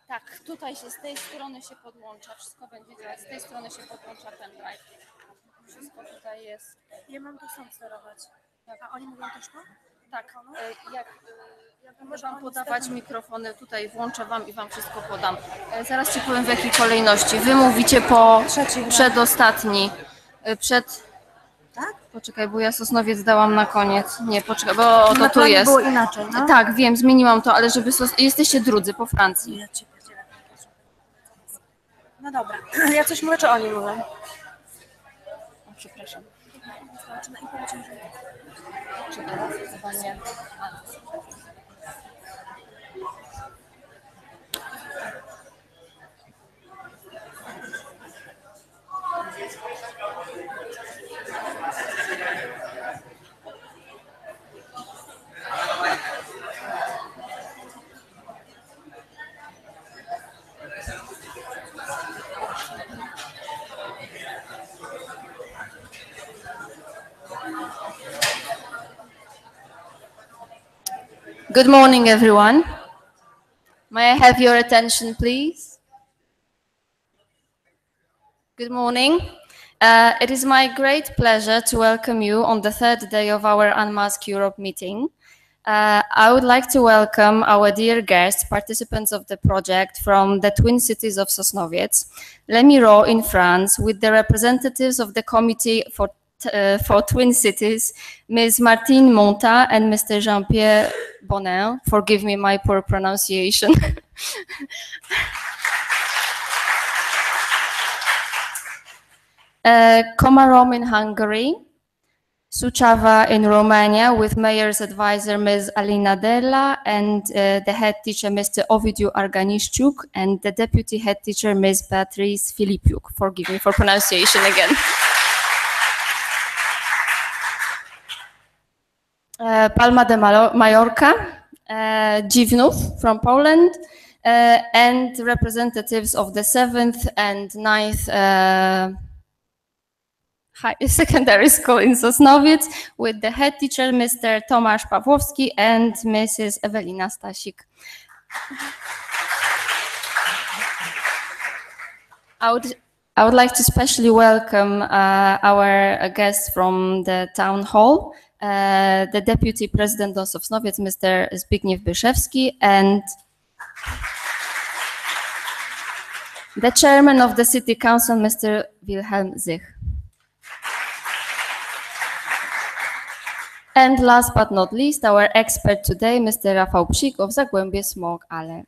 Tak, tutaj się z tej strony się podłącza, wszystko będzie działać, z tej strony się podłącza ten drive. Wszystko tutaj jest. Ja mam to sam sterować. A oni mówią też to? Tak, jak można wam podawać mikrofony, tutaj włączę wam i wam wszystko podam. Zaraz ci powiem w jakiej kolejności. Wy mówicie po przedostatni. Tak? Poczekaj, bo ja Sosnowiec dałam na koniec. Nie, poczekaj, bo to tu jest. było inaczej, no? Tak, wiem, zmieniłam to, ale żeby jesteście drudzy po Francji. Ja cię pierdzielę. No dobra, ja coś mówię, czy oni mówią? O, przepraszam. Good morning, everyone. May I have your attention, please? Good morning. It is my great pleasure to welcome you on the third day of our Unmask Europe meeting. I would like to welcome our dear guests, participants of the project from the twin cities of Sosnowiec, Les Mureaux in France, with the representatives of the Committee for Twin Cities, Ms. Martine Monta and Mr. Jean-Pierre Bonin. Forgive me my poor pronunciation. Komarom in Hungary, Suceava in Romania, with Mayor's advisor Ms. Alina Della and the head teacher Mr. Ovidiu Arganiszczuk and the deputy head teacher Ms. Beatrice Filipiuk. Forgive me for pronunciation again. Palma de Mallorca, Dziwnów from Poland, and representatives of the 7th and 9th secondary school in Sosnowiec, with the head teacher Mr. Tomasz Pawłowski and Mrs. Ewelina Stasik. I would like to specially welcome our guests from the town hall, the Deputy President of Sosnowiec, Mr. Zbigniew Byszewski, and the Chairman of the City Council, Mr. Wilhelm Zich. And last but not least, our expert today, Mr. Rafał Psik of Zagłębie Smog Ale.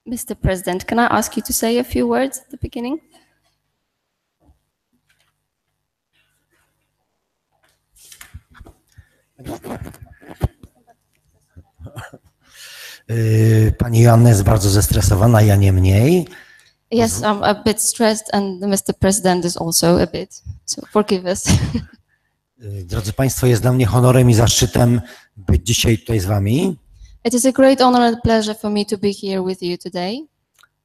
Mr. President, can I ask you to say a few words at the beginning? Pani Joanna jest bardzo zestresowana, ja nie mniej. Yes, I'm a bit stressed and Mr. President is also a bit, so forgive us. Drodzy Państwo, jest dla mnie honorem i zaszczytem być dzisiaj tutaj z Wami. It is a great honor and pleasure for me to be here with you today.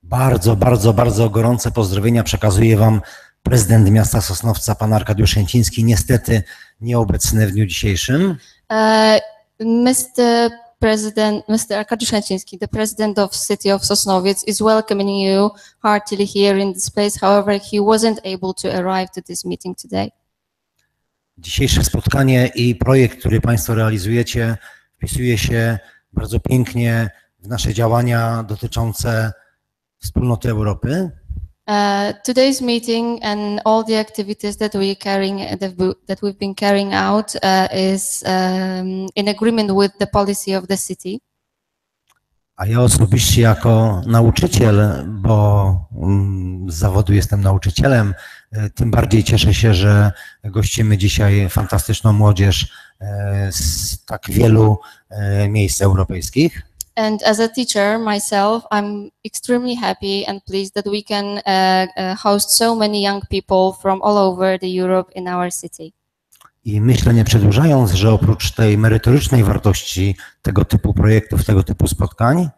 Bardzo gorące pozdrowienia przekazuje Wam prezydent miasta Sosnowca, pan Arkadiusz Jęciński, niestety nieobecny w dniu dzisiejszym. Mr. Arkadiusz Jęciński, the president of City of Sosnowiec, is welcoming you heartily here in this place. However, he wasn't able to arrive to this meeting today. Dzisiejsze spotkanie i projekt, który Państwo realizujecie, wpisuje się bardzo pięknie w nasze działania dotyczące wspólnoty Europy. Today's meeting and all the activities that we've been carrying out is in agreement with the policy of the city. A ja osobiście jako nauczyciel, bo z zawodu jestem nauczycielem, tym bardziej cieszę się, że gościmy dzisiaj fantastyczną młodzież z tak wielu miejsc europejskich. And as a teacher myself, I'm extremely happy and pleased that we can host so many young people from all over Europe in our city. I myślę, nie przedłużając, że oprócz tej merytorycznej wartości tego typu projektów, tego typu spotkań,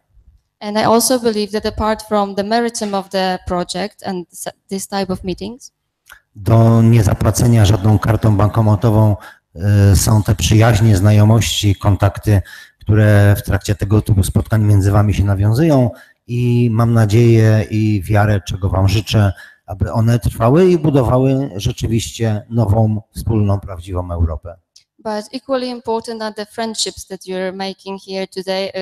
and I also believe that apart from the meritum of the project and this type of meetings, do niezapłacenia żadną kartą bankomatową są te przyjaźnie, znajomości, kontakty, które w trakcie tego typu spotkań między Wami się nawiązują i mam nadzieję i wiarę, czego Wam życzę, aby one trwały i budowały rzeczywiście nową, wspólną, prawdziwą Europę. But equally important are the friendships that you're making here today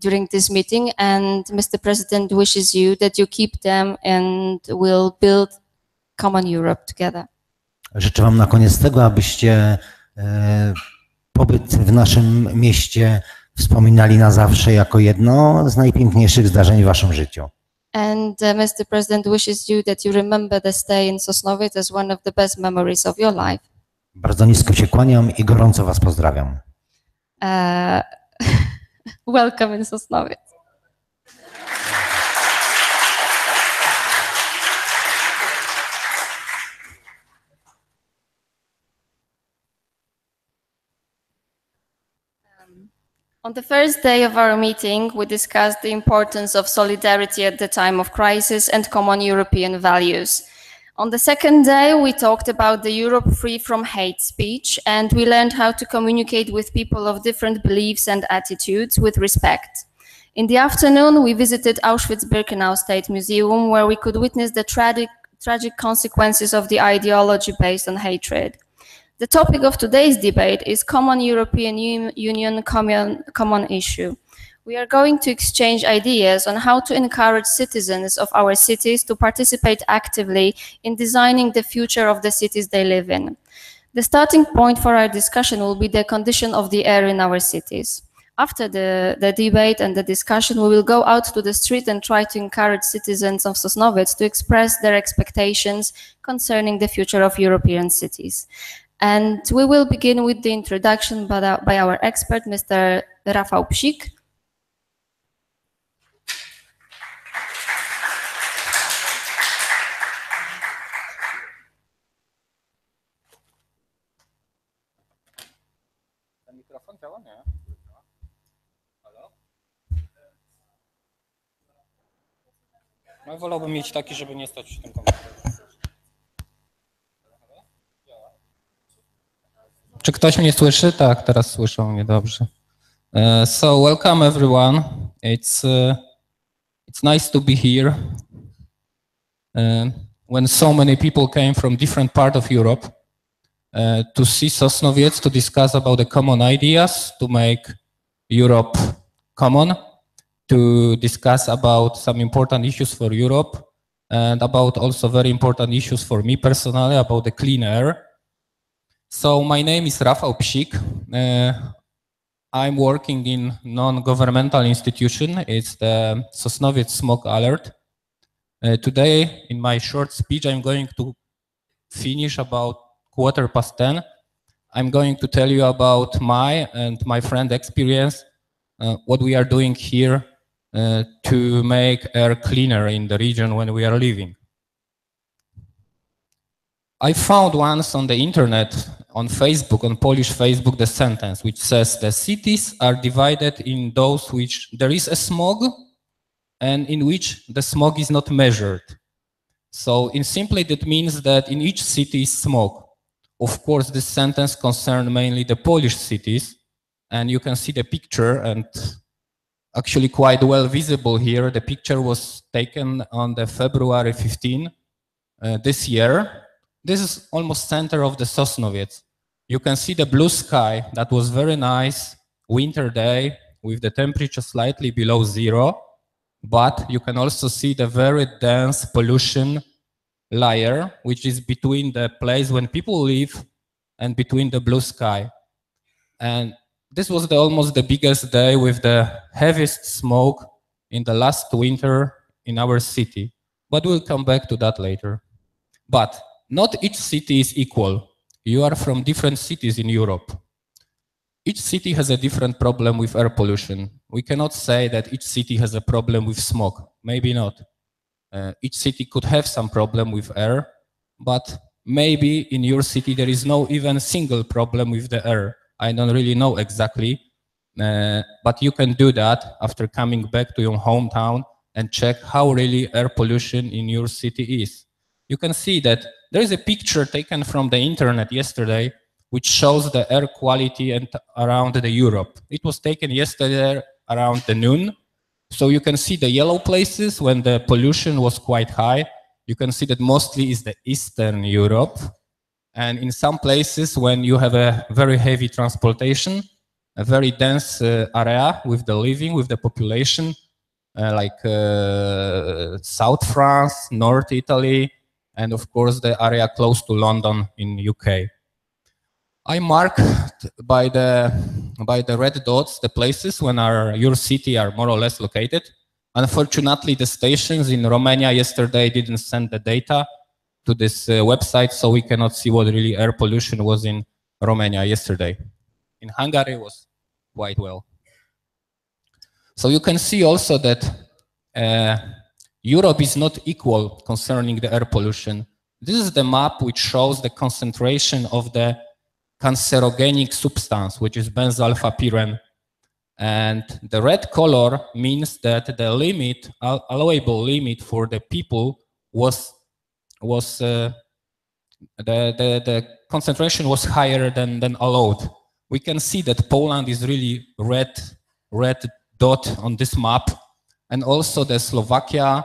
during this meeting, and Mr. President wishes you that you keep them and will build common Europe together. Życzę Wam na koniec tego, abyście pobyt w naszym mieście wspominali na zawsze jako jedno z najpiękniejszych zdarzeń w Waszym życiu. And Mr. President wishes you that you remember the stay in Sosnowiec as one of the best memories of your life. Bardzo nisko się kłaniam i gorąco Was pozdrawiam. Welcome in Sosnowiec. On the first day of our meeting, we discussed the importance of solidarity at the time of crisis and common European values. On the second day, we talked about the Europe free from hate speech, and we learned how to communicate with people of different beliefs and attitudes with respect. In the afternoon, we visited Auschwitz-Birkenau State Museum, where we could witness the tragic consequences of the ideology based on hatred. The topic of today's debate is common European Union common issue. We are going to exchange ideas on how to encourage citizens of our cities to participate actively in designing the future of the cities they live in. The starting point for our discussion will be the condition of the air in our cities. After the debate and the discussion, we will go out to the street and try to encourage citizens of Sosnowiec to express their expectations concerning the future of European cities. And we will begin with the introduction by our expert, Mr. Rafał Psik. Mikrofon działa? Nie. Halo? No wolałbym mieć taki, żeby nie stać przy tym komputerze. Czy ktoś mnie słyszy? Tak, teraz słyszą mnie dobrze. So welcome everyone. It's nice to be here. When so many people came from different parts of Europe to see Sosnowiec, to discuss about the common ideas, to make Europe common, to discuss about some important issues for Europe and about also very important issues for me personally, about the clean air. So my name is Rafał Psik. I'm working in non-governmental institution. It's the Sosnowiec Smog Alert. Today, in my short speech, I'm going to finish about 10:15. I'm going to tell you about my and my friend experience, what we are doing here to make air cleaner in the region when we are living. I found once on the internet, on Facebook, on Polish Facebook, the sentence which says the cities are divided in those which there is a smog and in which the smog is not measured. So in simply that means that in each city is smog. Of course, this sentence concerns mainly the Polish cities, and you can see the picture and actually quite well visible here. The picture was taken on the February 15 this year. This is almost center of the Sosnowiec. You can see the blue sky. That was very nice winter day with the temperature slightly below zero, but you can also see the very dense pollution layer, which is between the place when people live and between the blue sky. And this was almost the biggest day with the heaviest smoke in the last winter in our city. But we'll come back to that later. But not each city is equal. You are from different cities in Europe. Each city has a different problem with air pollution. We cannot say that each city has a problem with smog. Maybe not. Each city could have some problem with air, but maybe in your city there is no even single problem with the air. I don't really know exactly, but you can do that after coming back to your hometown and check how really air pollution in your city is. You can see that there is a picture taken from the internet yesterday which shows the air quality and around the Europe. It was taken yesterday around the noon. So you can see the yellow places when the pollution was quite high. You can see that mostly is the Eastern Europe. And in some places when you have a very heavy transportation, a very dense area with the living, with the population, like South France, North Italy, and of course the area close to London in UK. I marked by the red dots the places when your city are more or less located. Unfortunately, the stations in Romania yesterday didn't send the data to this website, so we cannot see what really air pollution was in Romania yesterday. In Hungary, it was quite well. So you can see also that Europe is not equal concerning the air pollution. This is the map which shows the concentration of the cancerogenic substance, which is benzalpapyren. And the red color means that the limit, allowable limit for the people was the concentration was higher than allowed. We can see that Poland is really red dot on this map, and also the Slovakia,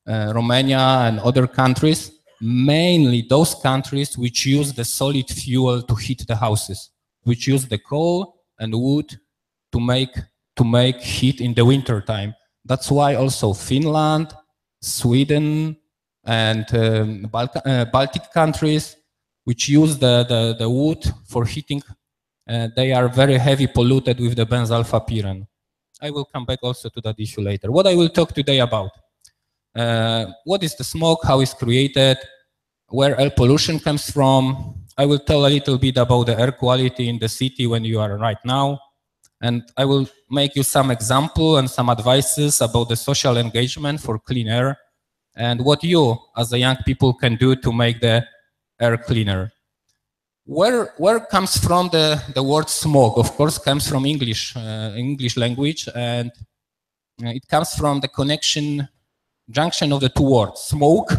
Romania, and other countries, mainly those countries which use the solid fuel to heat the houses, which use the coal and wood to make heat in the winter time. That's why also Finland, Sweden, and Baltic countries, which use the wood for heating, they are very heavy polluted with the benzalpapyren. I will come back also to that issue later. What I will talk today about. What is the smoke, how it's created, where air pollution comes from. I will tell a little bit about the air quality in the city when you are right now. And I will make you some example and some advices about the social engagement for clean air and what you as a young people can do to make the air cleaner. Where comes from the word smog? Of course, comes from English language, and it comes from the junction of the two words, smoke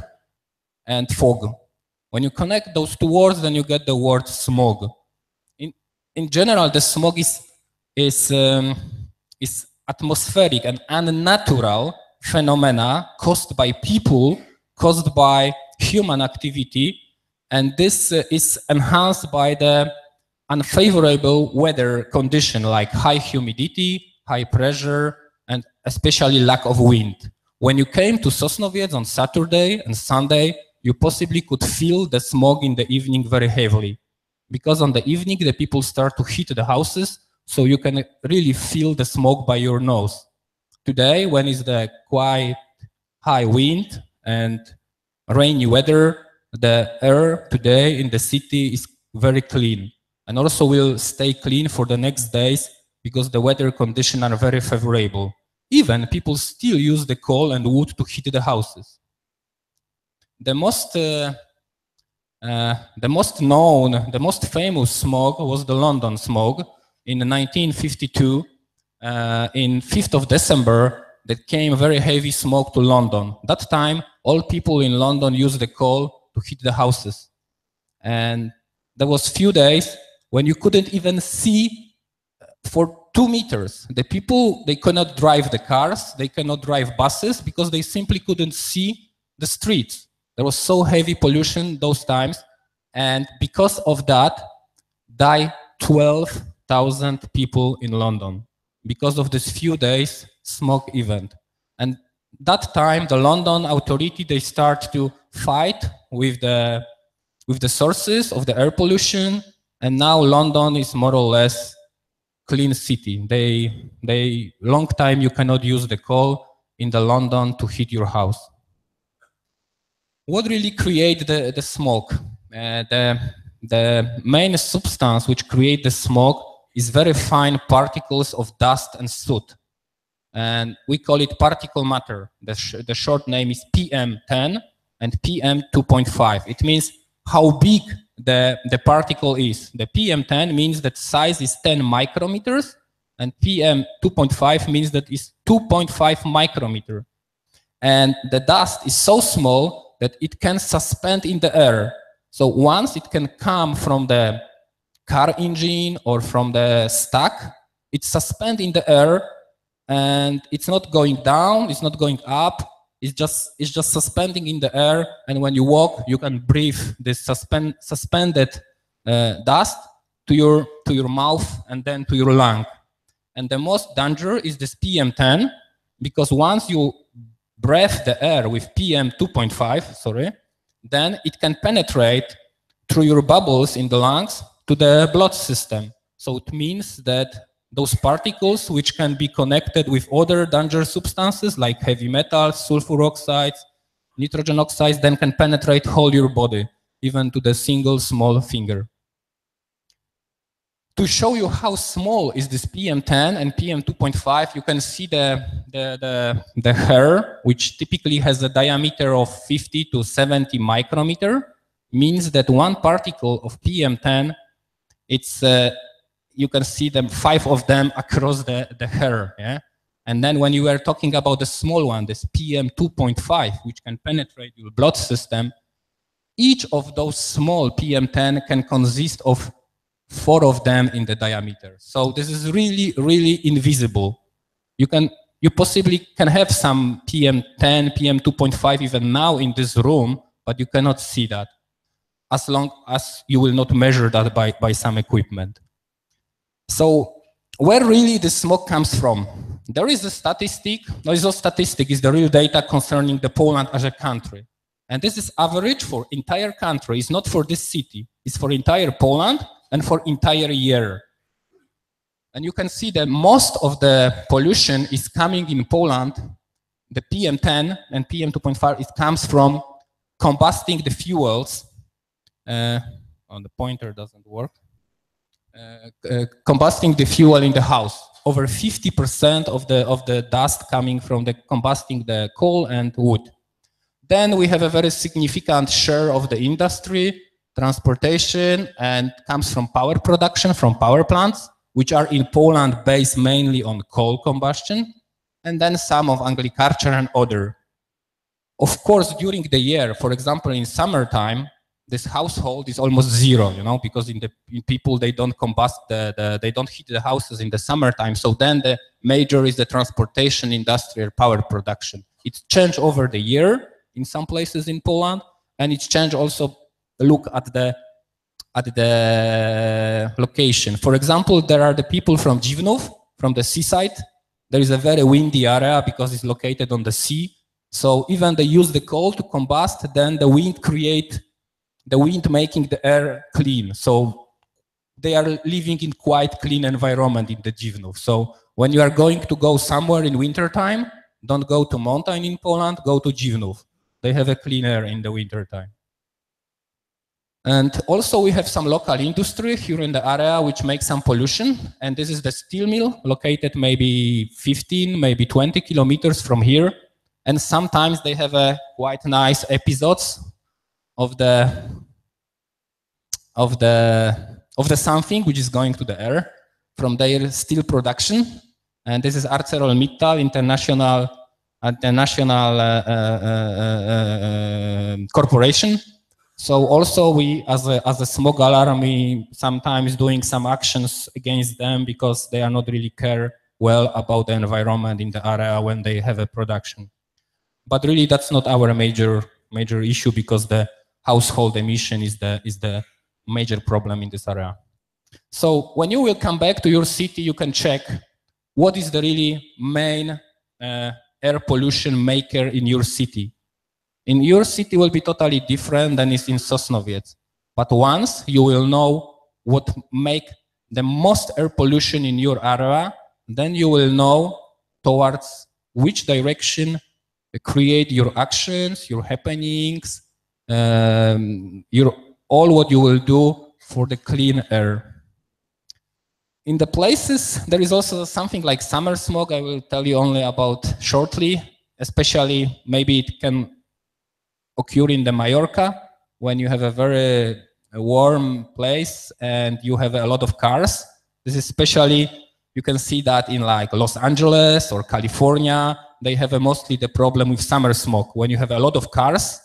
and fog. When you connect those two words, then you get the word smog. In general, the smog is atmospheric and unnatural phenomena caused by people, caused by human activity, and this is enhanced by the unfavorable weather condition like high humidity, high pressure, and especially lack of wind. When you came to Sosnowiec on Saturday and Sunday, you possibly could feel the smog in the evening very heavily, because on the evening the people start to heat the houses, so you can really feel the smoke by your nose. Today, when it's the quite high wind and rainy weather, the air today in the city is very clean, and also will stay clean for the next days because the weather conditions are very favorable. Even people still use the coal and wood to heat the houses. The most known, the most famous smog was the London smog in 1952. In 5th of December, there came very heavy smoke to London. That time, all people in London used the coal to heat the houses. And there was few days when you couldn't even see for 2 meters. The people, they cannot drive the cars, they cannot drive buses because they simply couldn't see the streets. There was so heavy pollution those times. And because of that, died 12,000 people in London because of this few days smoke event. And that time, the London authority, they start to fight with the sources of the air pollution. And now London is more or less clean city. They long time you cannot use the coal in the London to heat your house. What really create the smoke? The main substance which create the smoke is very fine particles of dust and soot. And we call it particle matter. The short name is PM10 and PM2.5. It means how big the particle is. The PM10 means that size is 10 micrometers, and PM2.5 means that it's 2.5 micrometer. And the dust is so small that it can suspend in the air. So once it can come from the car engine or from the stack. It's suspended in the air, and it's not going down, it's not going up, it's just suspending in the air, and when you walk, you can breathe this suspended dust to your mouth and then to your lung. And the most danger is this PM10, because once you breathe the air with PM 2.5, sorry, then it can penetrate through your bubbles in the lungs to the blood system. So it means that those particles, which can be connected with other dangerous substances like heavy metals, sulfur oxides, nitrogen oxides, then can penetrate whole your body, even to the single small finger. To show you how small is this PM10 and PM 2.5, you can see the hair, which typically has a diameter of 50 to 70 micrometer, means that one particle of PM10, it's you can see them, 5 of them across the hair. Yeah? And then when you are talking about the small one, this PM 2.5, which can penetrate your blood system, each of those small PM10 can consist of 4 of them in the diameter. So this is really, really invisible. You possibly can have some PM10, PM 2.5 even now in this room, but you cannot see that as long as you will not measure that by some equipment. So where really the smoke comes from? There is a statistic, there is no statistic, it's the real data concerning the Poland as a country. And this is average for entire country, it's not for this city, it's for entire Poland and for entire year. And you can see that most of the pollution is coming in Poland, the PM10 and PM 2.5, it comes from combusting the fuels. The pointer doesn't work. Combusting the fuel in the house. Over 50% of the dust coming from the combusting the coal and wood. Then we have a very significant share of the industry, transportation, and comes from power production, from power plants, which are in Poland based mainly on coal combustion, and then some of agriculture and other. Of course, during the year, for example, in summertime, this household is almost zero, you know, because in people, they don't combust, they don't heat the houses in the summertime. So then the major is the transportation industry or power production. It's changed over the year in some places in Poland, and it's changed also, look at the location. For example, there are the people from Dziwnów, from the seaside. There is a very windy area because it's located on the sea. So even they use the coal to combust, then the wind making the air clean. So they are living in quite clean environment in the Dziwnów. So when you are going to go somewhere in winter time, don't go to mountain in Poland, go to Dziwnów. They have a clean air in the winter time. And also we have some local industry here in the area which makes some pollution. And this is the steel mill located maybe 15, maybe 20 kilometers from here. And sometimes they have a quite nice episodes of the something which is going to the air from their steel production. And this is ArcelorMittal International corporation. So also we, as a smog alarm, we sometimes doing some actions against them because they are not really care well about the environment in the area when they have a production. But really that's not our major issue, because the household emission is the major problem in this area. So when you will come back to your city, you can check what is the really main air pollution maker in your city. In your city will be totally different than is in Sosnowiec. But once you will know what make the most air pollution in your area, then you will know towards which direction create your actions, your happenings, all what you will do for the clean air. In the places, there is also something like summer smog. I will tell you only about shortly, especially maybe it can occur in the Mallorca when you have a very warm place and you have a lot of cars. This is especially, you can see that in like Los Angeles or California. They have mostly the problem with summer smoke. When you have a lot of cars,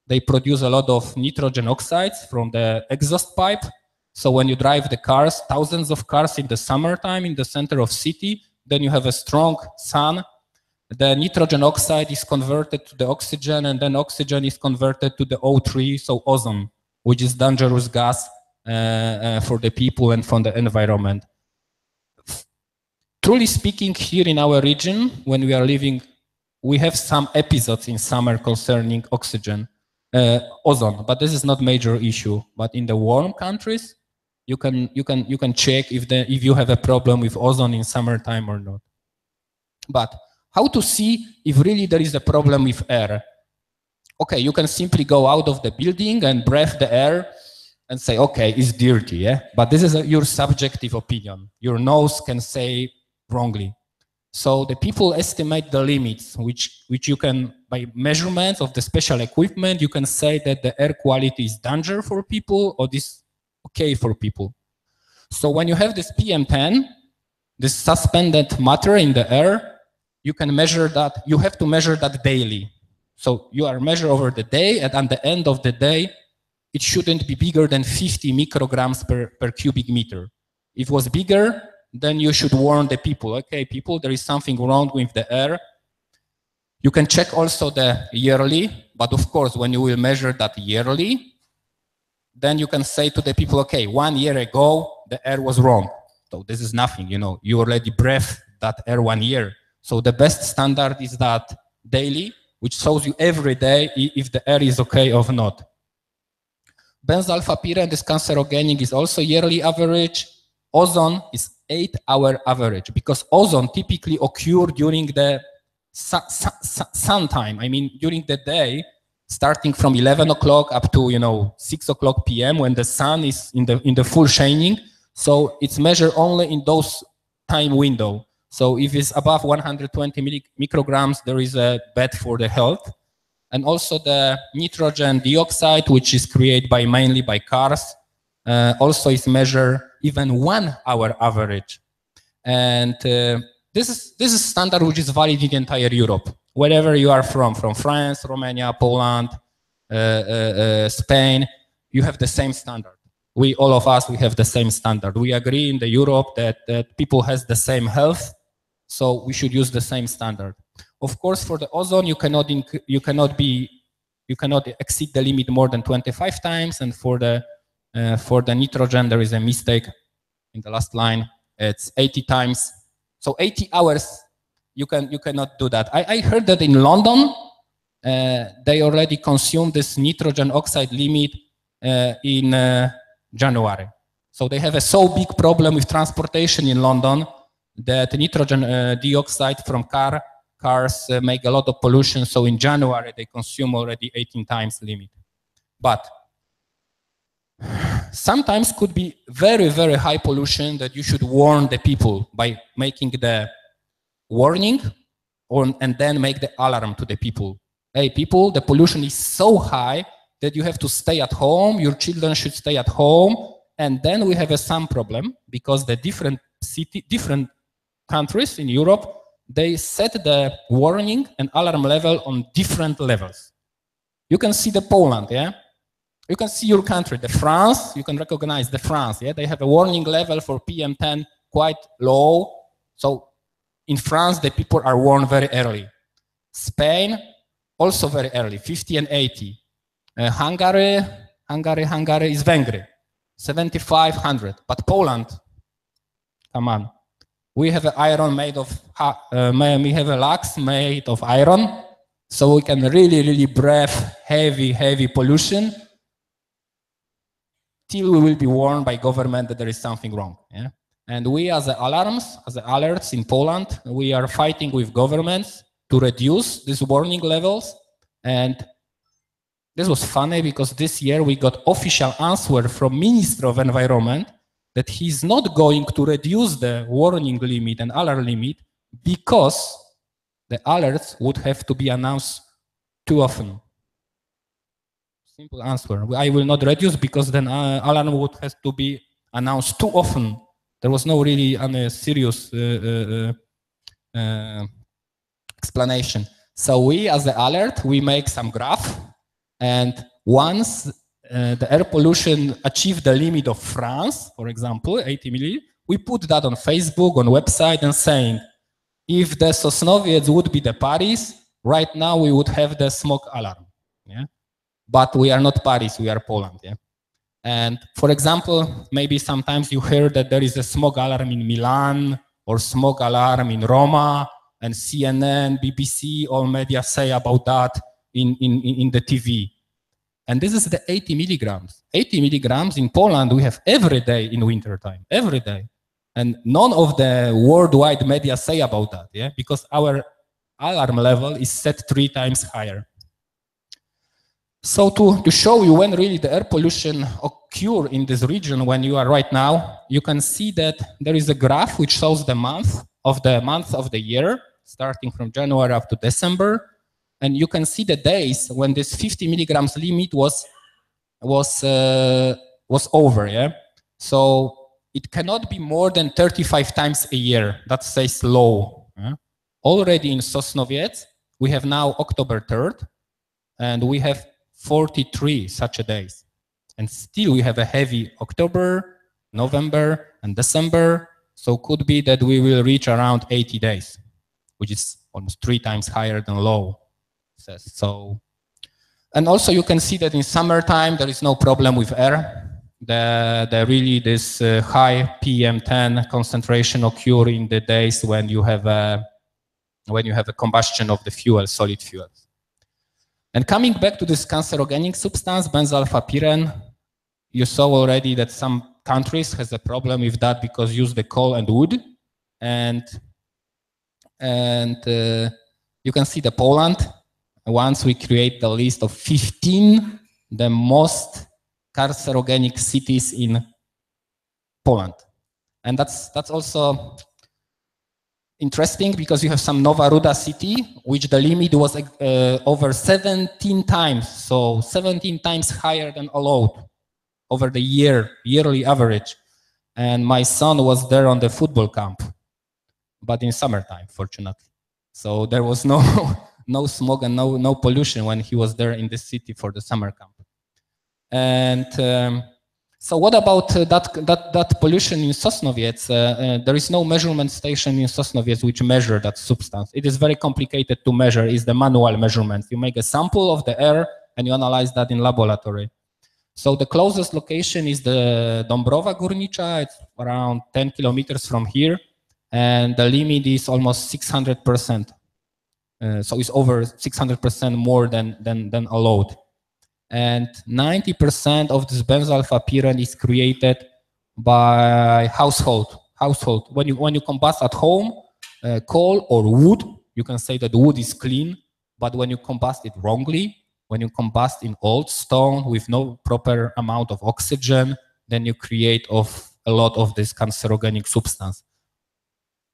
they produce a lot of nitrogen oxides from the exhaust pipe. So when you drive the cars, thousands of cars in the summertime in the center of city, then you have a strong sun. The nitrogen oxide is converted to the oxygen, and then oxygen is converted to the O3, so ozone, which is dangerous gas for the people and for the environment. Truly speaking, here in our region, when we are living, we have some episodes in summer concerning oxygen, ozone, but this is not major issue. But in the warm countries, you can check if you have a problem with ozone in summertime or not. But how to see if really there is a problem with air? Okay, you can simply go out of the building and breathe the air and say, okay, it's dirty, yeah? But this is your subjective opinion. Your nose can say wrongly. So the people estimate the limits, which you can, by measurements of the special equipment, you can say that the air quality is danger for people or this okay for people. So when you have this PM10, this suspended matter in the air, you can measure that, you have to measure that daily. So you are measured over the day, and at the end of the day, it shouldn't be bigger than 50 micrograms per cubic meter. If it was bigger, then you should warn the people, okay, people, there is something wrong with the air. You can check also the yearly, but of course, when you will measure that yearly, then you can say to the people, okay, 1 year ago, the air was wrong. So this is nothing, you know, you already breathed that air 1 year. So the best standard is that daily, which shows you every day if the air is okay or not. Benzalpha-pyren is cancerogenic, is also yearly average. Ozone is 8-hour average, because ozone typically occurs during the sun time. I mean, during the day, starting from 11 o'clock up to 6 o'clock p.m. when the sun is in the full shining. So it's measured only in those time window. So if it's above 120 micrograms, there is a bad for the health. And also the nitrogen dioxide, which is created mainly by cars, also is measured even 1 hour average. And this is standard which is valid in the entire Europe. Wherever you are from France, Romania, Poland, Spain, you have the same standard. All of us, we have the same standard. We agree in the Europe that people has the same health, so we should use the same standard. Of course, for the ozone, you cannot exceed the limit more than 25 times, and for the nitrogen, there is a mistake in the last line. It's 80 times. So 80 hours, you cannot do that. I heard that in London, they already consumed this nitrogen oxide limit in January. So they have a so big problem with transportation in London that nitrogen dioxide from cars make a lot of pollution. So in January, they consume already 18 times limit. But sometimes could be very, very high pollution that you should warn the people by making the warning and then make the alarm to the people. Hey, people, the pollution is so high that you have to stay at home, your children should stay at home, and then we have some problem because the different countries in Europe, they set the warning and alarm level on different levels. You can see the Poland, yeah? You can see your country, the France, you can recognize the France, yeah? They have a warning level for PM10 quite low. So in France, the people are warned very early. Spain, also very early, 50 and 80. Hungary is Węgry, 7,500. But Poland, come on. We have an iron made of, we have a lux made of iron, so we can really, really breathe heavy pollution till we will be warned by government that there is something wrong. Yeah? And we as the alerts in Poland, we are fighting with governments to reduce these warning levels. And this was funny because this year we got official answer from Minister of Environment that he's not going to reduce the warning limit and alert limit because the alerts would have to be announced too often. Simple answer. I will not reduce because then alarm would have to be announced too often. There was no really serious explanation. So we, as the alert, we make some graph, and once the air pollution achieved the limit of France, for example, 80 milli, we put that on Facebook, on website, and saying, if the Sosnowiec would be the Paris, right now we would have the smoke alarm. Yeah? But we are not Paris, we are Poland. Yeah? And for example, maybe sometimes you hear that there is a smoke alarm in Milan or smoke alarm in Roma, and CNN, BBC, all media say about that in the TV. And this is the 80 milligrams. 80 milligrams in Poland we have every day in winter time, every day. And none of the worldwide media say about that, yeah? Because our alarm level is set 3 times higher. So to show you when really the air pollution occur in this region, when you are right now, you can see that there is a graph which shows the month of the year, starting from January up to December. And you can see the days when this 50 milligrams limit was over, yeah? So it cannot be more than 35 times a year. That says low. Yeah? Already in Sosnowiec, we have now October 3rd, and we have 43 such a days. And still we have a heavy October, November, and December. So could be that we will reach around 80 days, which is almost 3 times higher than low. So, and also you can see that in summertime there is no problem with air. Really this high PM10 concentration occur in the days when you have a combustion of the fuel, solid fuels. And coming back to this cancerogenic substance, benzoylfapyren, you saw already that some countries has a problem with that because use the coal and wood, and you can see the Poland. Once we create the list of 15 the most carcinogenic cities in Poland. And that's also interesting because you have some Nowa Ruda city, which the limit was over 17 times, so 17 times higher than allowed over the yearly average. And my son was there on the football camp, but in summertime, fortunately. So there was no smoke and no pollution when he was there in the city for the summer camp. And so what about that pollution in Sosnowiec? There is no measurement station in Sosnowiec which measure that substance. It is very complicated to measure. It's the manual measurement. You make a sample of the air and you analyze that in laboratory. So the closest location is the Dąbrowa Górnicza. It's around 10 kilometers from here. And the limit is almost 600%. So it's over 600% more than allowed. And 90% of this benzoylfapyren is created by household. When you combust at home, coal or wood, you can say that wood is clean, but when you combust it wrongly, when you combust in old stone with no proper amount of oxygen, then you create a lot of this cancerogenic substance.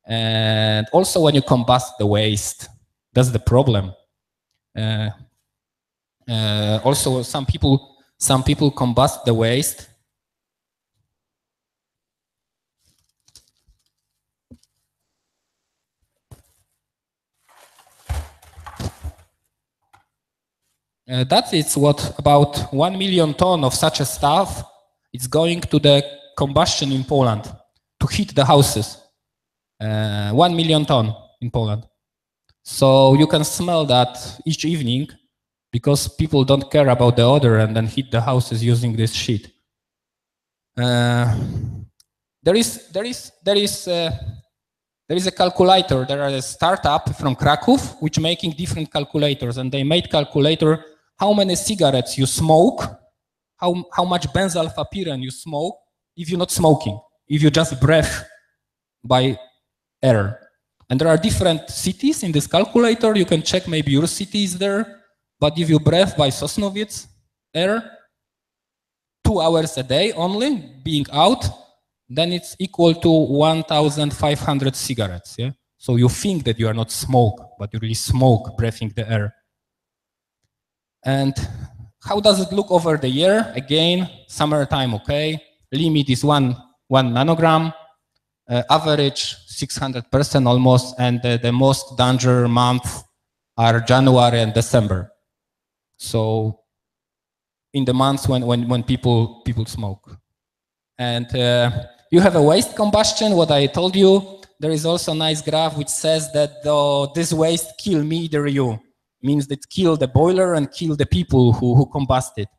And also when you combust the waste, that's the problem. Also, some people combust the waste. That is what about 1 million ton of such a stuff is going to the combustion in Poland to heat the houses. 1 million ton in Poland. So you can smell that each evening because people don't care about the odor and then heat the houses using this shit. There is a calculator. There is a startup from Krakow which making different calculators, and they made calculator how many cigarettes you smoke, how much benzoylfapyren you smoke if you're not smoking, if you just breathe by air. And there are different cities in this calculator. You can check maybe your city is there. But if you breathe by Sosnowiec air, 2 hours a day only, being out, then it's equal to 1,500 cigarettes. Yeah? So you think that you are not smoke, but you really smoke, breathing the air. And how does it look over the year? Again, summertime, okay. Limit is 1 nanogram. Average 600% almost, and the most danger month are January and December. So in the months when people smoke. And you have a waste combustion, what I told you. There is also a nice graph which says that this waste kill me, either you. Means that kill the boiler and kill the people who combust it.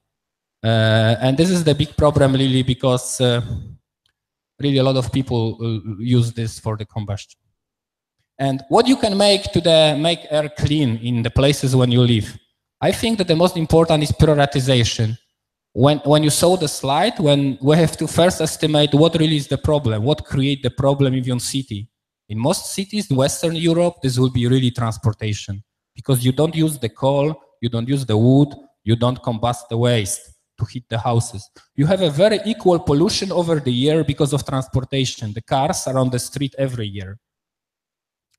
And this is the big problem really, because really a lot of people use this for the combustion. And what you can make to make air clean in the places when you live. I think that the most important is prioritization. When you saw the slide, when we have to first estimate what really is the problem, what create the problem in your city. In most cities, Western Europe, this will be really transportation, because you don't use the coal, you don't use the wood, you don't combust the waste to heat the houses. You have a very equal pollution over the year because of transportation. The cars are on the street every year.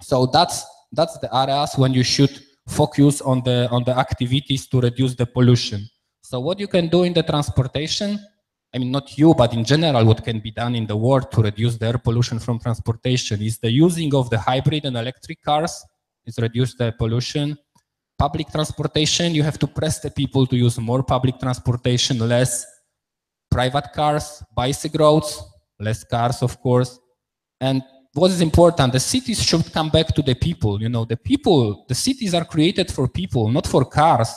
So that's the areas when you should focus on the activities to reduce the pollution. So what you can do in the transportation, I mean, not you, but in general, what can be done in the world to reduce the air pollution from transportation is the using of the hybrid and electric cars. It's reduce the pollution. Public transportation, you have to press the people to use more public transportation, less private cars, bicycle roads, less cars, of course. And what is important, the cities should come back to the people. You know, the cities are created for people, not for cars.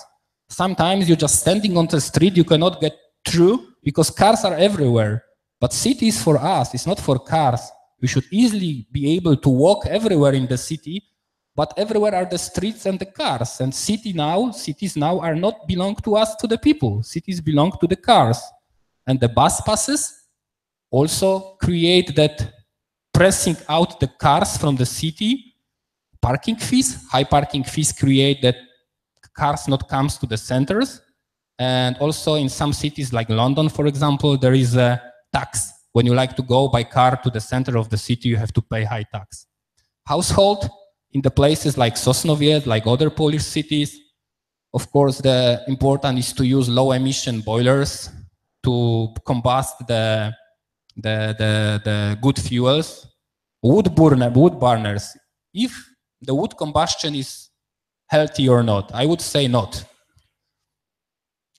Sometimes you're just standing on the street, you cannot get through because cars are everywhere. But cities for us, it's not for cars. We should easily be able to walk everywhere in the city, but everywhere are the streets and the cars. And cities now are not belong to us, to the people. Cities belong to the cars. And the bus passes also create that pressing out the cars from the city. Parking fees, high parking fees create that cars not comes to the centers. And also in some cities like London, for example, there is a tax. When you like to go by car to the center of the city, you have to pay high tax. Household, in the places like Sosnowiec, like other Polish cities, of course, the important is to use low emission boilers to combust the good fuels. Wood burners, if the wood combustion is healthy or not, I would say not.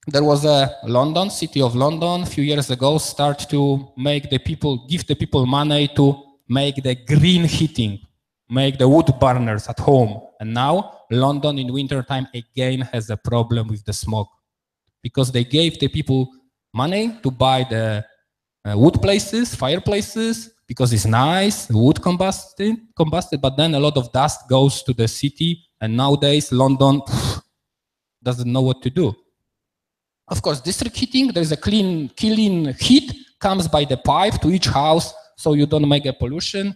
There was a city of London, a few years ago, start to make give the people money to make the green heating, make the wood burners at home. And now London in wintertime again has a problem with the smoke, because they gave the people money to buy the wood places, fireplaces, because it's nice, wood combusted, but then a lot of dust goes to the city, and nowadays London doesn't know what to do. Of course, district heating, there's a clean heat, comes by the pipe to each house, so you don't make a pollution.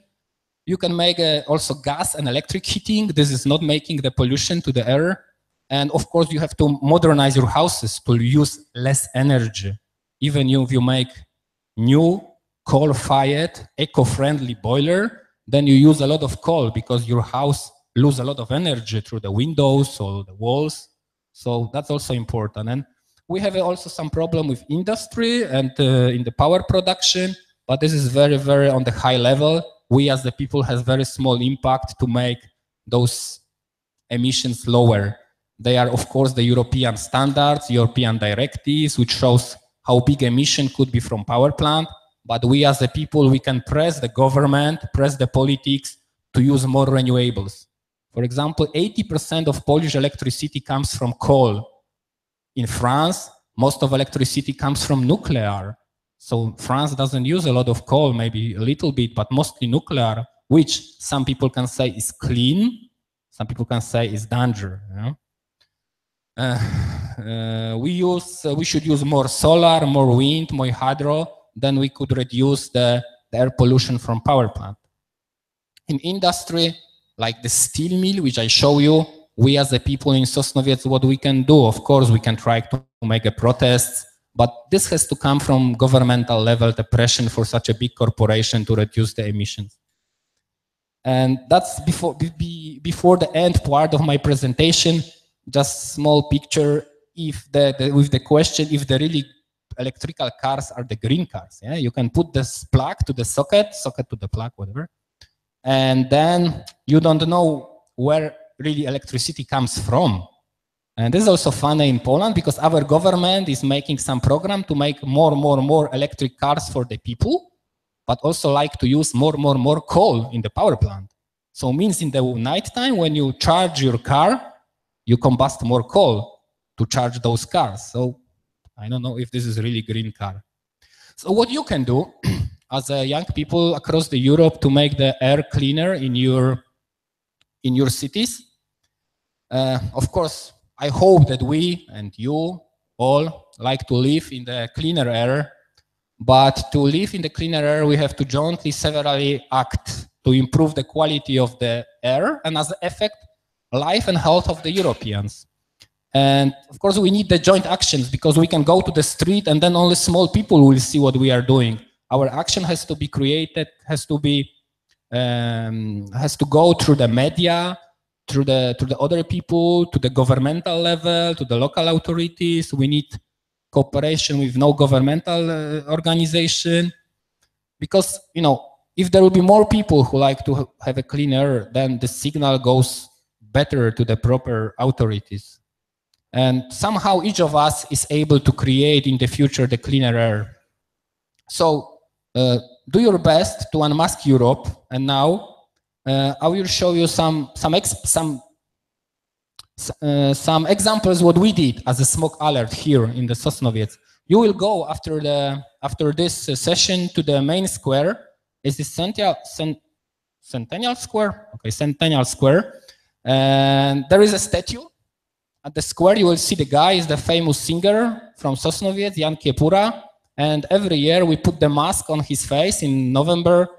You can make also gas and electric heating. This is not making the pollution to the air. And of course, you have to modernize your houses to use less energy. Even if you make new coal-fired, eco-friendly boiler, then you use a lot of coal because your house loses a lot of energy through the windows or the walls. So that's also important. And we have also some problem with industry and in the power production, but this is very, very on the high level. We as the people has very small impact to make those emissions lower. They are, of course, the European standards, European directives, which shows how big emission could be from power plant. But we as the people, we can press the government, press the politics to use more renewables. For example, 80% of Polish electricity comes from coal. In France, most of electricity comes from nuclear. So France doesn't use a lot of coal, maybe a little bit, but mostly nuclear, which some people can say is clean, some people can say is danger. We should use more solar, more wind, more hydro, then we could reduce the air pollution from power plant. In industry, like the steel mill, which I show you, we as the people in Sosnowiec, what we can do, of course, we can try to make a protest, but this has to come from governmental level, the pressure for such a big corporation to reduce the emissions. And that's before the end part of my presentation, just small picture, with the question, if the really electrical cars are the green cars. Yeah? You can put this plug to the socket to the plug, whatever. And then you don't know where really electricity comes from. And this is also funny in Poland because our government is making some program to make more electric cars for the people, but also like to use more coal in the power plant. So it means in the nighttime when you charge your car, you combust more coal to charge those cars. So I don't know if this is really green car. So what you can do as a young people across the Europe to make the air cleaner in your cities, of course, I hope that we and you all like to live in the cleaner air, but to live in the cleaner air, we have to jointly, severally act to improve the quality of the air and as an effect, life and health of the Europeans. And of course, we need the joint actions because we can go to the street and then only small people will see what we are doing. Our action has to be created, has to go through the media, to the other people, to the governmental level, to the local authorities. We need cooperation with no governmental organization, because if there will be more people who like to have a clean air, then the signal goes better to the proper authorities. And somehow each of us is able to create in the future the cleaner air. So do your best to unmask Europe. And now I will show you some examples what we did as a smoke alert here in the Sosnowiec. You will go after this session to the main square. Is this Centennial Square? Okay, Centennial Square. And there is a statue. At the square, you will see the guy is the famous singer from Sosnowiec, Jan Kiepura. And every year we put the mask on his face in November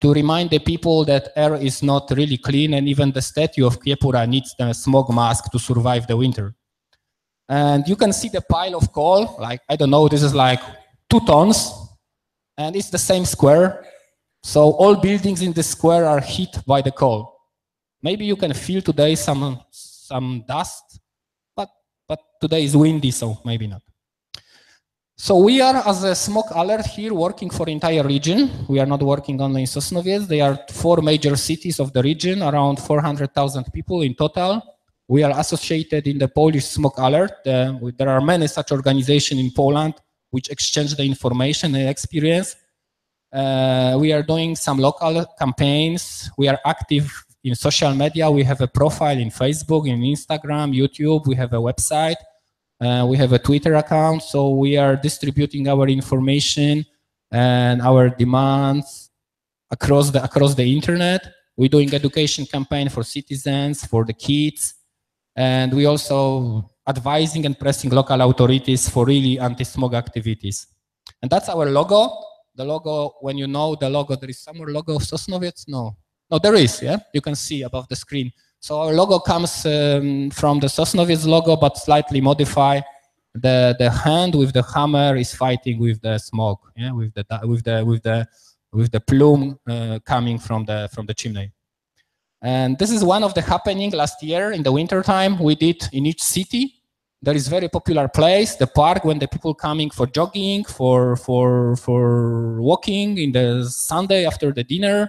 to remind the people that air is not really clean, and even the statue of Kiepura needs the smog mask to survive the winter. And you can see the pile of coal, like, I don't know, this is like 2 tons, and it's the same square. So all buildings in the square are hit by the coal. Maybe you can feel today some dust, but today is windy, so maybe not. So we are, as a smoke alert here, working for entire region. We are not working only in Sosnowiec. There are 4 major cities of the region, around 400,000 people in total. We are associated in the Polish smoke alert. There are many such organizations in Poland which exchange the information and experience. We are doing some local campaigns. We are active in social media. We have a profile in Facebook, in Instagram, YouTube. We have a website. We have a Twitter account, so we are distributing our information and our demands across the internet. We're doing education campaign for citizens, for the kids, and we also advising and pressing local authorities for really anti-smog activities. And that's our logo. The logo, when you know the logo, there is some more logo of Sosnowiec? No, there is, yeah? You can see above the screen. So our logo comes from the Sosnowiec logo, but slightly modified. The hand with the hammer is fighting with the smoke, yeah, with the plume coming from the chimney. And this is one of the happening last year in the winter time. We did in each city. There is very popular place, the park, when the people coming for jogging, for walking in the Sunday after the dinner.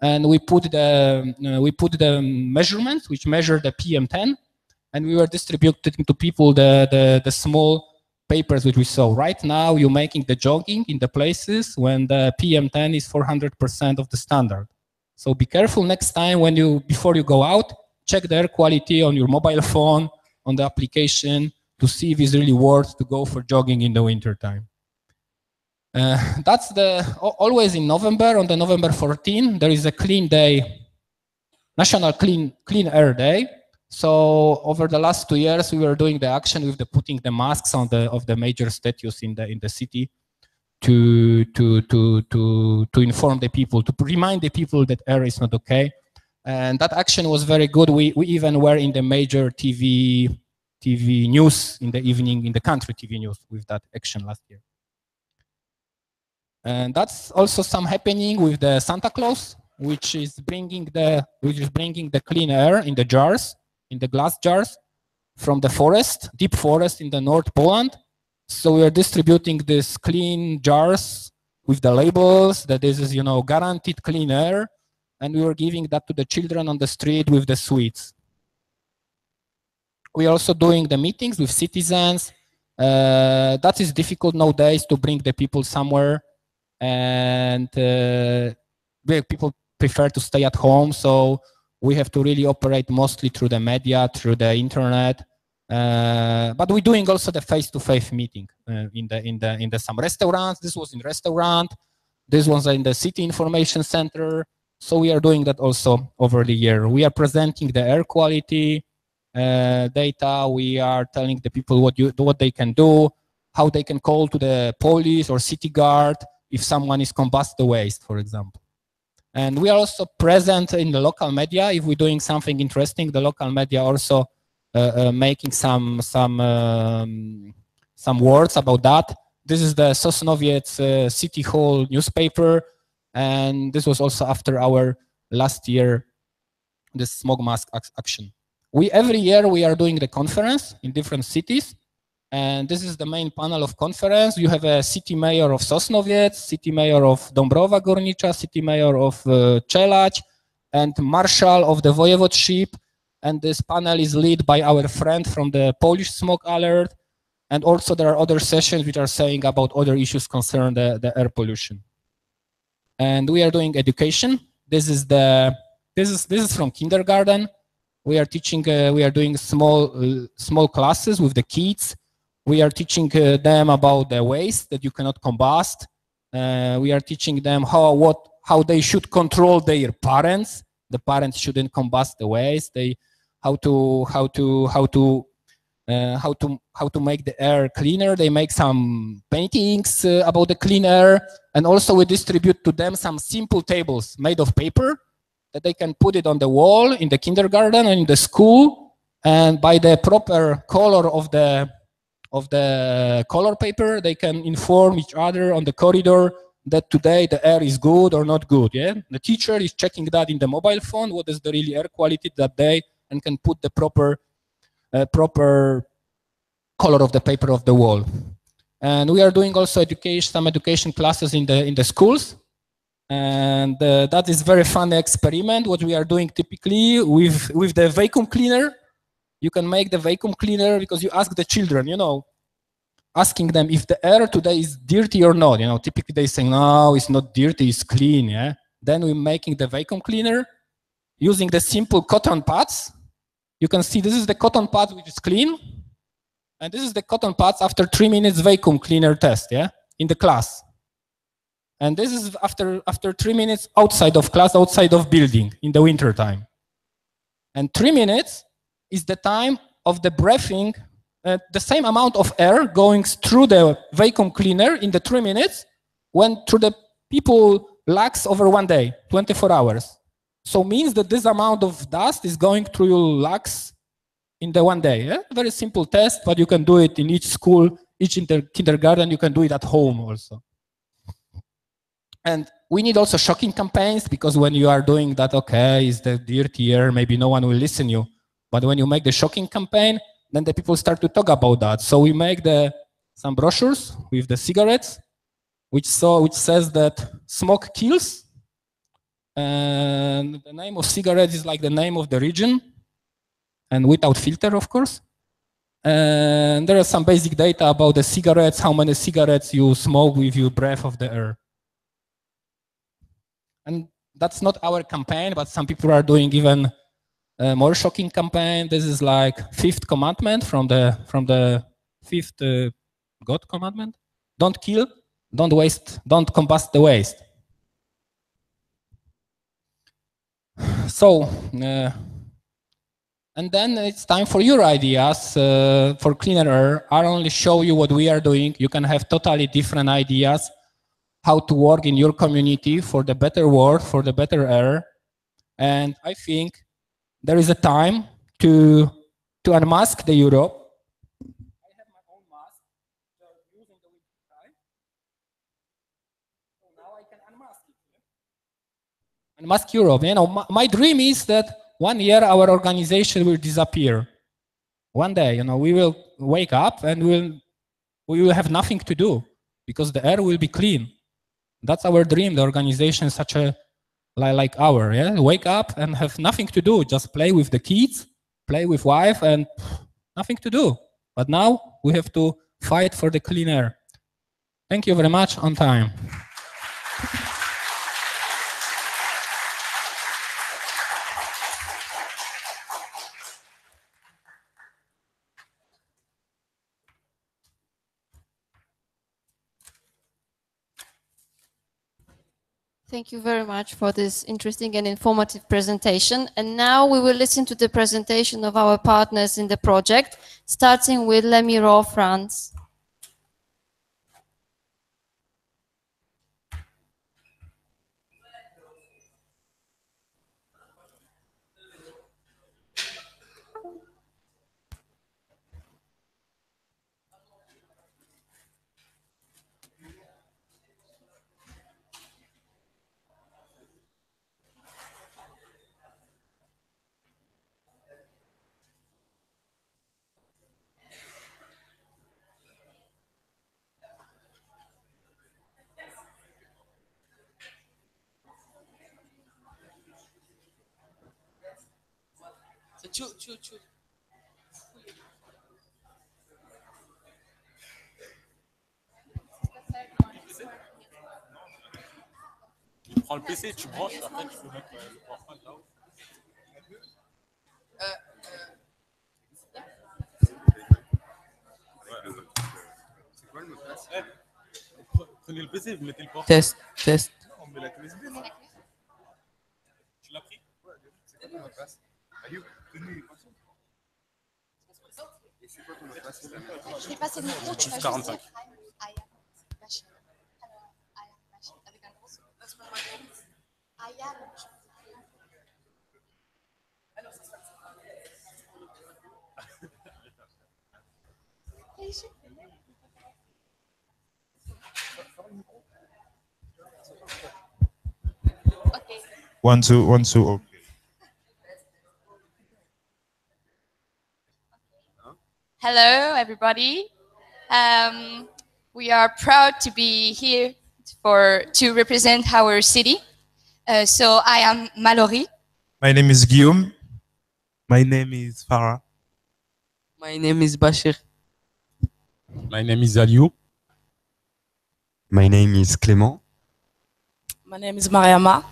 And we put the measurements which measure the PM10, and we were distributing to people the small papers which we saw. Right now, you're making the jogging in the places when the PM10 is 400% of the standard. So be careful next time before you go out, check the air quality on your mobile phone, on the application, to see if it's really worth to go for jogging in the winter time. That's always in November. On the November 14, there is a clean day, National Clean Air Day. So over the last 2 years, we were doing the action with putting the masks of the major statues in the city to inform the people, to remind the people that air is not okay. And that action was very good. We even were in the major TV news in the evening, in the country TV news with that action last year. And that's also some happening with the Santa Claus, which is bringing the clean air in the jars, in the glass jars, from the forest, deep forest in the North Poland. So we are distributing these clean jars with the labels that this is, guaranteed clean air, and we were giving that to the children on the street with the sweets. We are also doing the meetings with citizens. That is difficult nowadays to bring the people somewhere, and people prefer to stay at home. So we have to really operate mostly through the media, through the internet. But we're doing also the face-to-face meeting in the some restaurants. This was in restaurant. This was in the city information center. So we are doing that also over the year. We are presenting the air quality data. We are telling the people what they can do, how they can call to the police or city guard if someone is combust the waste, for example. And we are also present in the local media. If we're doing something interesting, the local media also making some words about that. This is the Sosnowiec City Hall newspaper, and this was also after our last year, the smog mask action. Every year we are doing the conference in different cities, and this is the main panel of conference. You have a city mayor of Sosnowiec, city mayor of Dąbrowa Górnicza, city mayor of Czeladź, and marshal of the voivodeship. And this panel is led by our friend from the Polish Smog Alert. And also there are other sessions which are saying about other issues concerning the air pollution. And we are doing education. This is from kindergarten. We are teaching. We are doing small classes with the kids. We are teaching them about the waste that you cannot combust. We are teaching them how they should control their parents. The parents shouldn't combust the waste. How to make the air cleaner. They make some paintings about the clean air, and also we distribute to them some simple tables made of paper that they can put it on the wall in the kindergarten and in the school, and by the proper color of the color paper, they can inform each other on the corridor that today the air is good or not good. Yeah, the teacher is checking that in the mobile phone, what is the really air quality that day, and can put the proper color of the paper of the wall. And we are doing also some education classes in the schools. And that is very fun experiment. What we are doing typically with the vacuum cleaner, you can make the vacuum cleaner because you ask the children, asking them if the air today is dirty or not. Typically they say, no, it's not dirty, it's clean. Yeah. Then we're making the vacuum cleaner using the simple cotton pads. You can see this is the cotton pad which is clean, and this is the cotton pads after 3 minutes vacuum cleaner test, yeah, in the class. And this is after 3 minutes outside of class, outside of building in the winter time. And 3 minutes is the time of the breathing, the same amount of air going through the vacuum cleaner in the 3 minutes went through the people lungs over 1 day, 24 hours. So means that this amount of dust is going through your lungs in the 1 day. Yeah? Very simple test, but you can do it in each school, each kindergarten. You can do it at home also. And we need also shocking campaigns, because when you are doing that, okay, is the dirty air, maybe no one will listen to you. But when you make the shocking campaign, then the people start to talk about that. So we make some brochures with the cigarettes, which says that smoke kills. And the name of cigarettes is like the name of the region, and without filter, of course. And there are some basic data about the cigarettes, how many cigarettes you smoke with your breath of the air. And that's not our campaign, but some people are doing even more shocking campaign. This is like 5th commandment from the 5th God commandment. Don't kill, don't waste, don't combust the waste. So, and then it's time for your ideas for cleaner air. I only show you what we are doing. You can have totally different ideas how to work in your community for the better world, for the better air. And I think there is a time to unmask the Europe. I have my own mask, so using the winter time. So now I can unmask it. Unmask Europe. My dream is that 1 year our organization will disappear. One day, we will wake up and we will have nothing to do because the air will be clean. That's our dream. The organization is such a like our, yeah. Wake up and have nothing to do. Just play with the kids, play with wife, and nothing to do. But now we have to fight for the clean air. Thank you very much. On time. Thank you very much for this interesting and informative presentation. And now we will listen to the presentation of our partners in the project, starting with Les Mureaux, France. Tu prends le PC, tu branches, après tu peux mettre le PowerPoint là-haut. C'est quoi le mot de passe? Prenez le PC, vous mettez le PowerPoint. Test. On met la clé USB, non? Tu l'as pris? Ouais, c'est quoi ton mot de passe? Ayou, tenez les poissons. Et c'est quoi ton mot de passe? Je vais passer le micro, tu vas 45. juste dire avec un gros son. One, two, okay. Hello, everybody. We are proud to be here to represent our city. So I am Mallory. My name is Guillaume. My name is Farah. My name is Bashir. My name is Aliou. My name is Clément. My name is Mariama.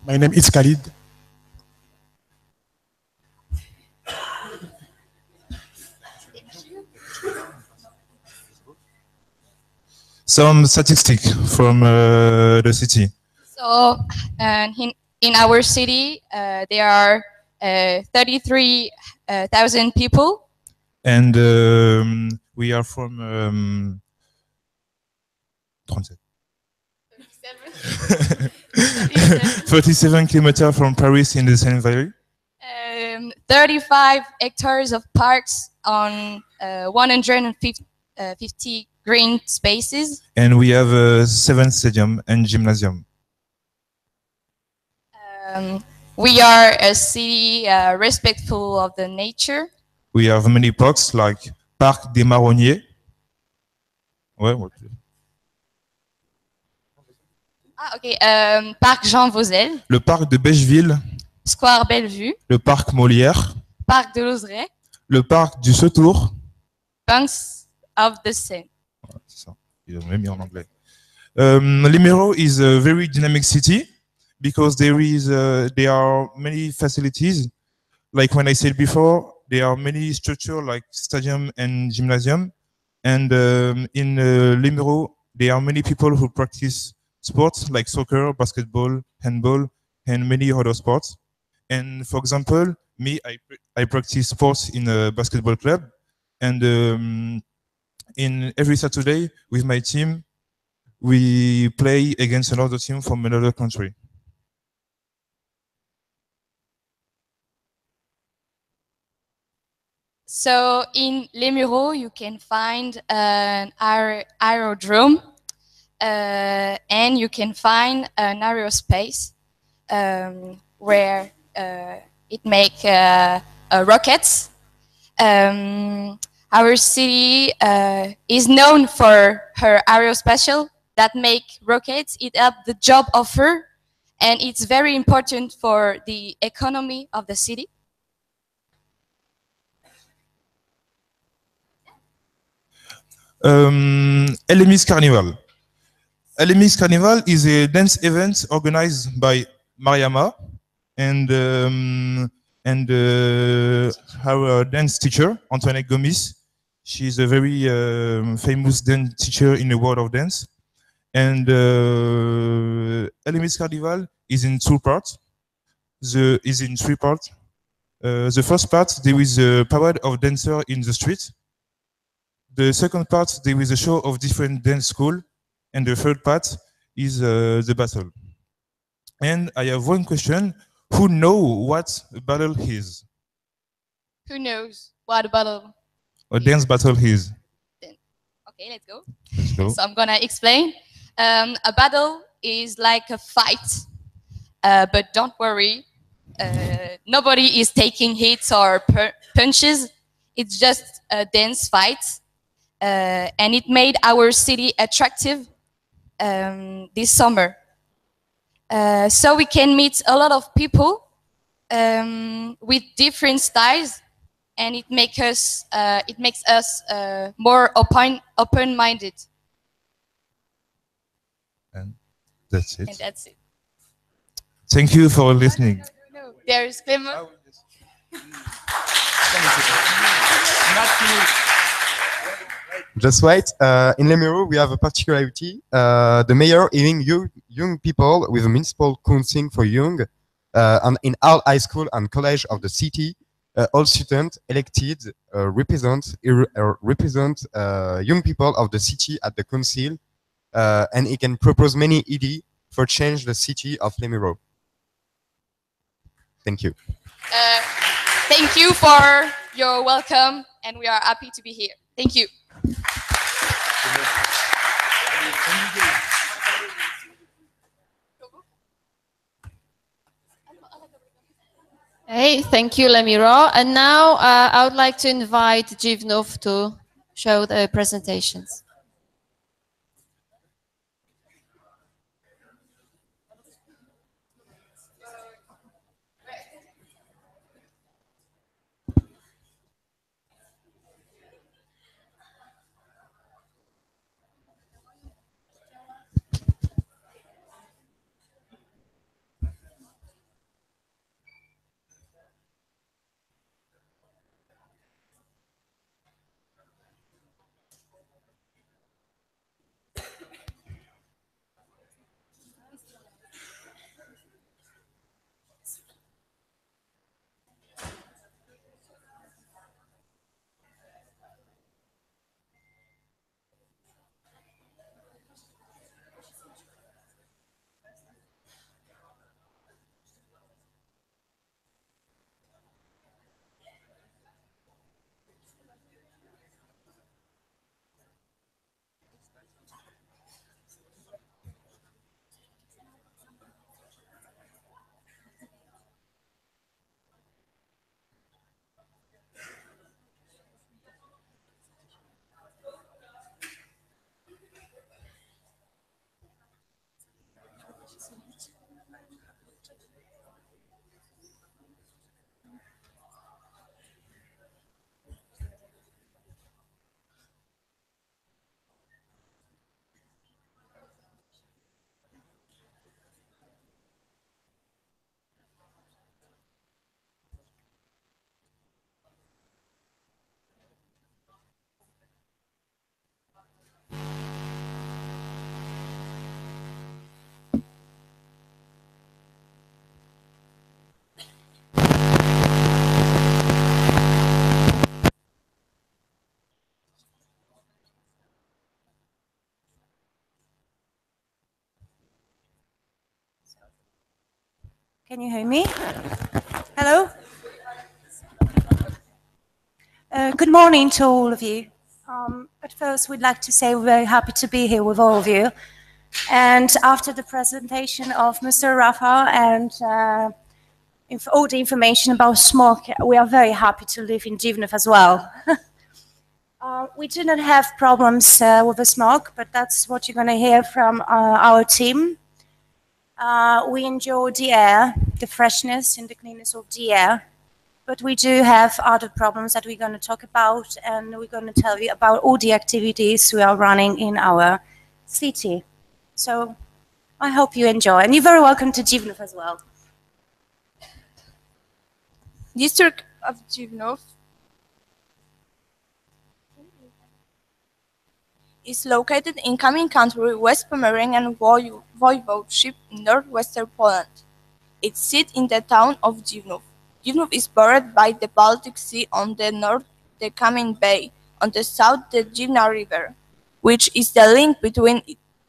My name is Khalid. Some statistics from the city. So in our city, there are 33,000 people. And we are from 37 kilometers from Paris in the Seine Valley. 35 hectares of parks on 150 green spaces. And we have a 7 stadium and gymnasium. We are a city respectful of the nature. We have many parks like Parc des Marronniers. Okay. Parc Jean Vauzel. Le parc de Becheville. Square Bellevue. Le parc Molière. Parc de Lozeret. Le parc du Sautour. Banks of the Seine. C'est ça. Ils ont même mis en anglais. Les Mureaux is a very dynamic city because there are many facilities. Like when I said before, there are many structures like stadium and gymnasium. And in Les Mureaux, there are many people who practice sports like soccer, basketball, handball, and many other sports. And for example, me, I practice sports in a basketball club. And in every Saturday with my team, we play against another team from another country. So in Les Mureaux, you can find an aerodrome, and you can find an aerospace where it make rockets. Our city is known for her aerospatial that make rockets. It helps the job offer, and it's very important for the economy of the city. LMI's Carnival. LMI's Carnival is a dance event organized by Mariama and our dance teacher, Antoinette Gomis. She's a very famous dance teacher in the world of dance. And LMI's Carnival is in two parts. Is in three parts. The first part, there is a parade of dancers in the street. The second part, there is a show of different dance schools. And the third part is the battle. And I have one question. Who knows what a battle is? Who knows what a battle? A dance battle is? Okay, let's go. Let's go. So I'm gonna explain. A battle is like a fight, but don't worry. Nobody is taking hits or punches. It's just a dance fight. And it made our city attractive this summer. So we can meet a lot of people with different styles, and it makes us more open-minded. And that's it. And that's it. Thank you for listening. No, there's Clément. Just wait. In Lemero, we have a particularity. The mayor having young people with a municipal council for young, and in all high school and college of the city, all students elected represent young people of the city at the council, and he can propose many ideas for change the city of Lemero. Thank you. Thank you for your welcome, and we are happy to be here. Thank you. Hey, thank you, Lemiro. And now I would like to invite Jivnov to show the presentations. Can you hear me? Hello? Good morning to all of you. At first, we'd like to say we're very happy to be here with all of you. And after the presentation of Mr. Rafa and all the information about smog, we are very happy to live in Zivnov as well. We do not have problems with the smog, but that's what you're going to hear from our team. We enjoy the air, the freshness and the cleanness of the air. But we do have other problems that we're going to talk about, and we're going to tell you about all the activities we are running in our city. So I hope you enjoy, and you're very welcome to Zivnov as well. District of Zivnov is located in Kamień Country, West Pomeranian Voivodeship in northwestern Poland. It sits in the town of Zivnov. Zivnov is bordered by the Baltic Sea on the north, the Kamień Bay, on the south the Zivna River, which is the link between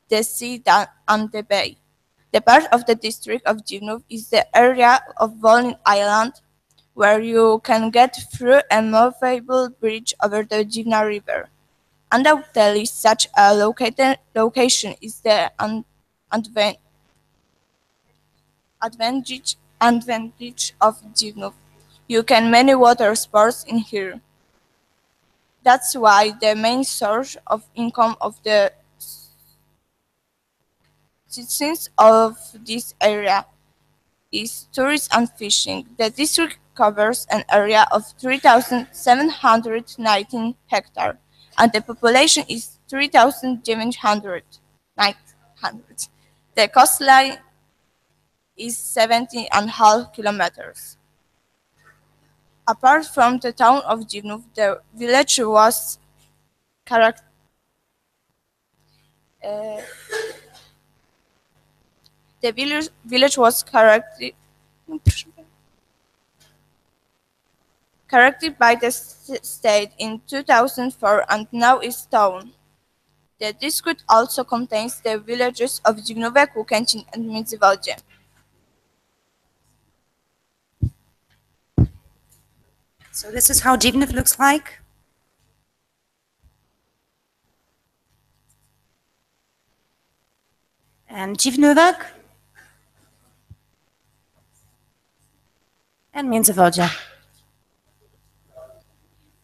the sea and the bay. The part of the district of Zivnov is the area of Volyn Island, where you can get through a movable bridge over the Zivna River. Undoubtedly, such a location is the advantage of Zivnov. You can many water sports in here. That's why the main source of income of the citizens of this area is tourism and fishing. The district covers an area of 3,719 hectares, and the population is 3,900. The coastline is 70.5 kilometers. Apart from the town of Zivnov, the village was characterized by the state in 2004 and now is town. The district also contains the villages of Zivnówek, Łukęcin, and Międzywodzie. So this is how Zivnov looks like. And Zivnówek. And Międzywodzie.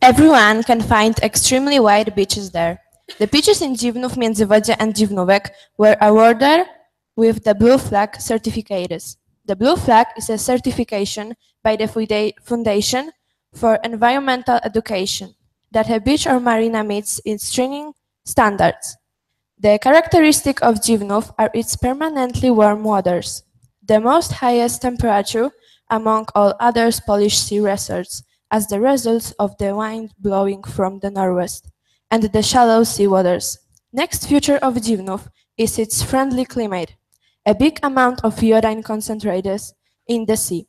Everyone can find extremely wide beaches there. The beaches in Zivnów, Międzywodzie, and Zivnówek were awarded with the Blue Flag certificates. The Blue Flag is a certification by the Foundation for Environmental Education that a beach or marina meets its training standards. The characteristic of Zivnów are its permanently warm waters, the most highest temperature among all other Polish sea resorts, as the result of the wind blowing from the northwest, and the shallow sea waters. Next feature of Zivnów is its friendly climate, a big amount of iodine concentrated in the sea.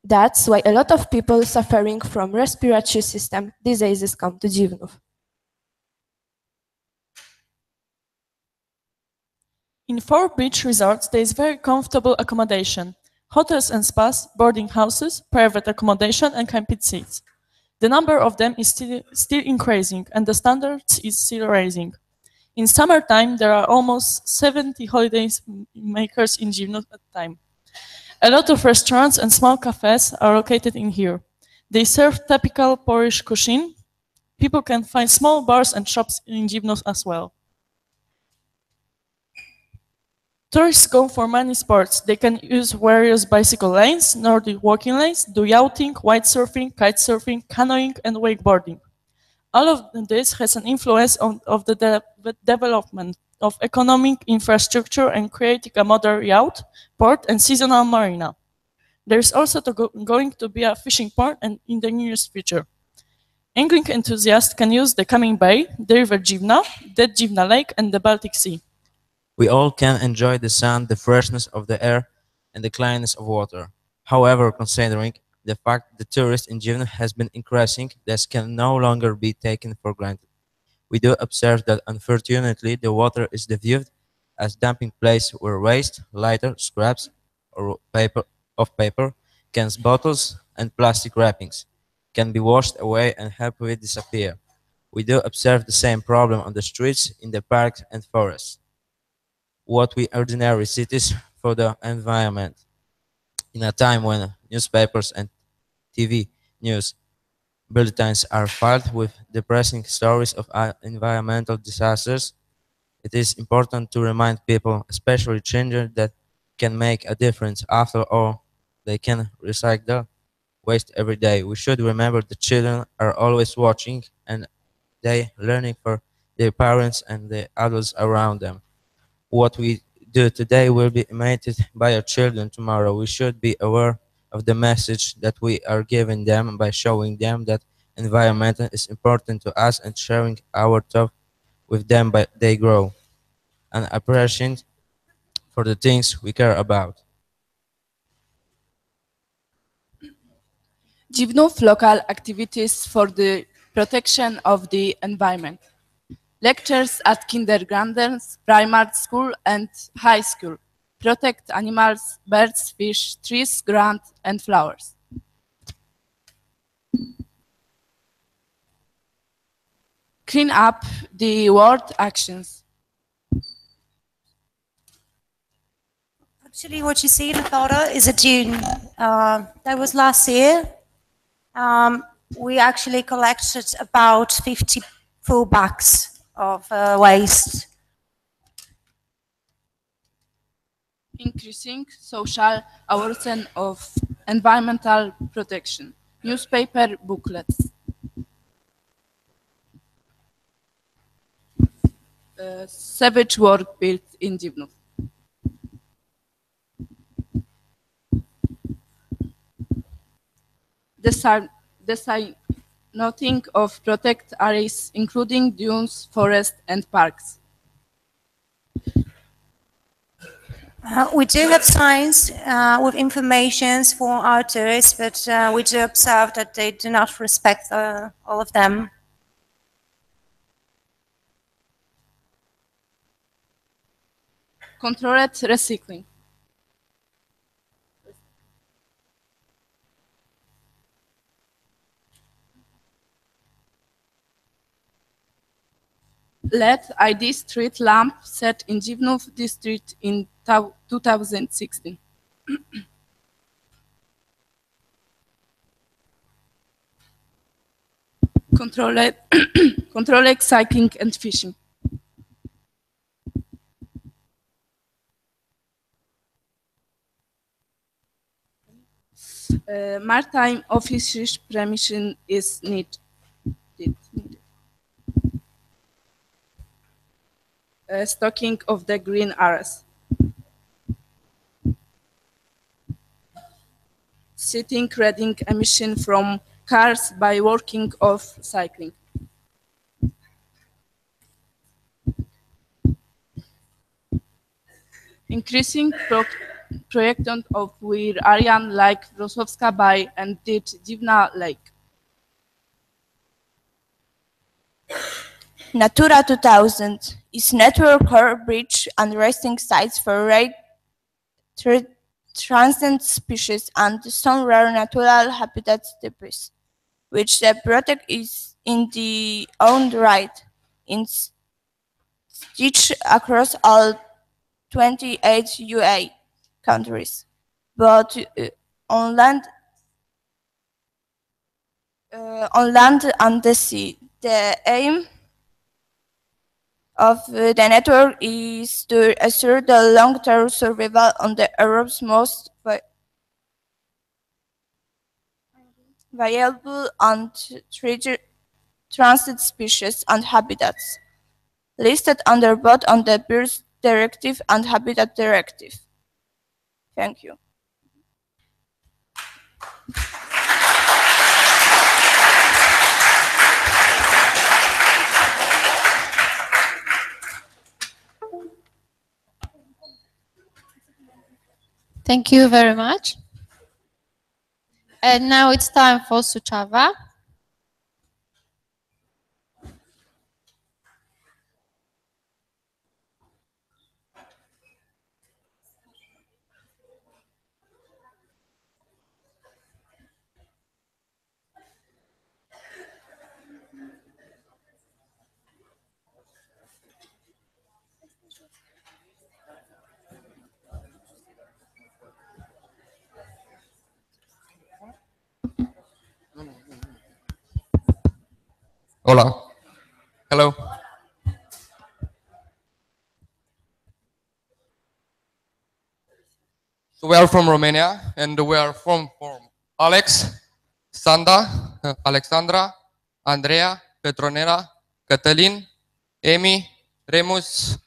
That's why a lot of people suffering from respiratory system diseases come to Zivnów. In 4 beach resorts, there is very comfortable accommodation, hotels and spas, boarding houses, private accommodation, and camping seats. The number of them is still increasing, and the standards is still rising. In summertime, there are almost 70 holiday makers in Zivnów at a time. A lot of restaurants and small cafes are located in here. They serve typical Polish cuisine. People can find small bars and shops in Zivnów as well. Tourists go for many sports. They can use various bicycle lanes, Nordic walking lanes, do yachting, windsurfing, kitesurfing, canoeing, and wakeboarding. All of this has an influence of the development of economic infrastructure and creating a modern yacht, port, and seasonal marina. There is also going to be a fishing port in the nearest future. Angling enthusiasts can use the Kamień Bay, the River Zivna, the Zivna Lake, and the Baltic Sea. We all can enjoy the sun, the freshness of the air, and the cleanness of water. However, considering the fact that tourism in Zivna has been increasing, this can no longer be taken for granted. We do observe that unfortunately the water is viewed as dumping place where waste, litter, scraps, or paper, cans, bottles, and plastic wrappings can be washed away and happily disappear. We do observe the same problem on the streets, in the parks and forests. What we ordinary cities for the environment. In a time when newspapers and TV news bulletins are filled with depressing stories of environmental disasters, it is important to remind people, especially children, that can make a difference. After all, they can recycle waste every day. We should remember the children are always watching and they learning for their parents and the adults around them. What we do today will be imitated by our children tomorrow. We should be aware of the message that we are giving them by showing them that environment is important to us and sharing our thought with them by they grow and appreciate for the things we care about. Dziwnów local activities for the protection of the environment. Lectures at kindergartens, primary school and high school. Protect animals, birds, fish, trees, ground and flowers. Clean up the world actions. Actually, what you see in the photo is a dune. That was last year. We actually collected about 50 full bags of waste. Increasing social awareness of environmental protection. Newspaper booklets. Savage work built in Dziwnów. Nothing of protect areas, including dunes, forests, and parks. We do have signs with information for our tourists, but we do observe that they do not respect all of them. Controlled recycling. LED ID street lamp set in Dziwnów district in 2016. Controlled cycling and fishing. Maritime officers' permission is needed. Stocking of the green areas. Setting reading emission from cars by working of cycling. Increasing projection of weir area like Wrocławska Bay and Dziwna Lake. Natura 2000 is network core bridge and resting sites for rare transient species and some rare natural habitat types, which the protect is in the own right in stitch across all 28 UA countries, but on land and the sea. The aim of the network is to assure the long-term survival on the Europe's most valuable and treasured transit species and habitats, listed under both on the Birds Directive and Habitat Directive. Thank you. Thank you very much. And now it's time for Suchava. Hola. Hello. So we are from Romania, and we are from Alex, Sanda, Alexandra, Andrea, Petronela, Cătălin, Amy, Remus,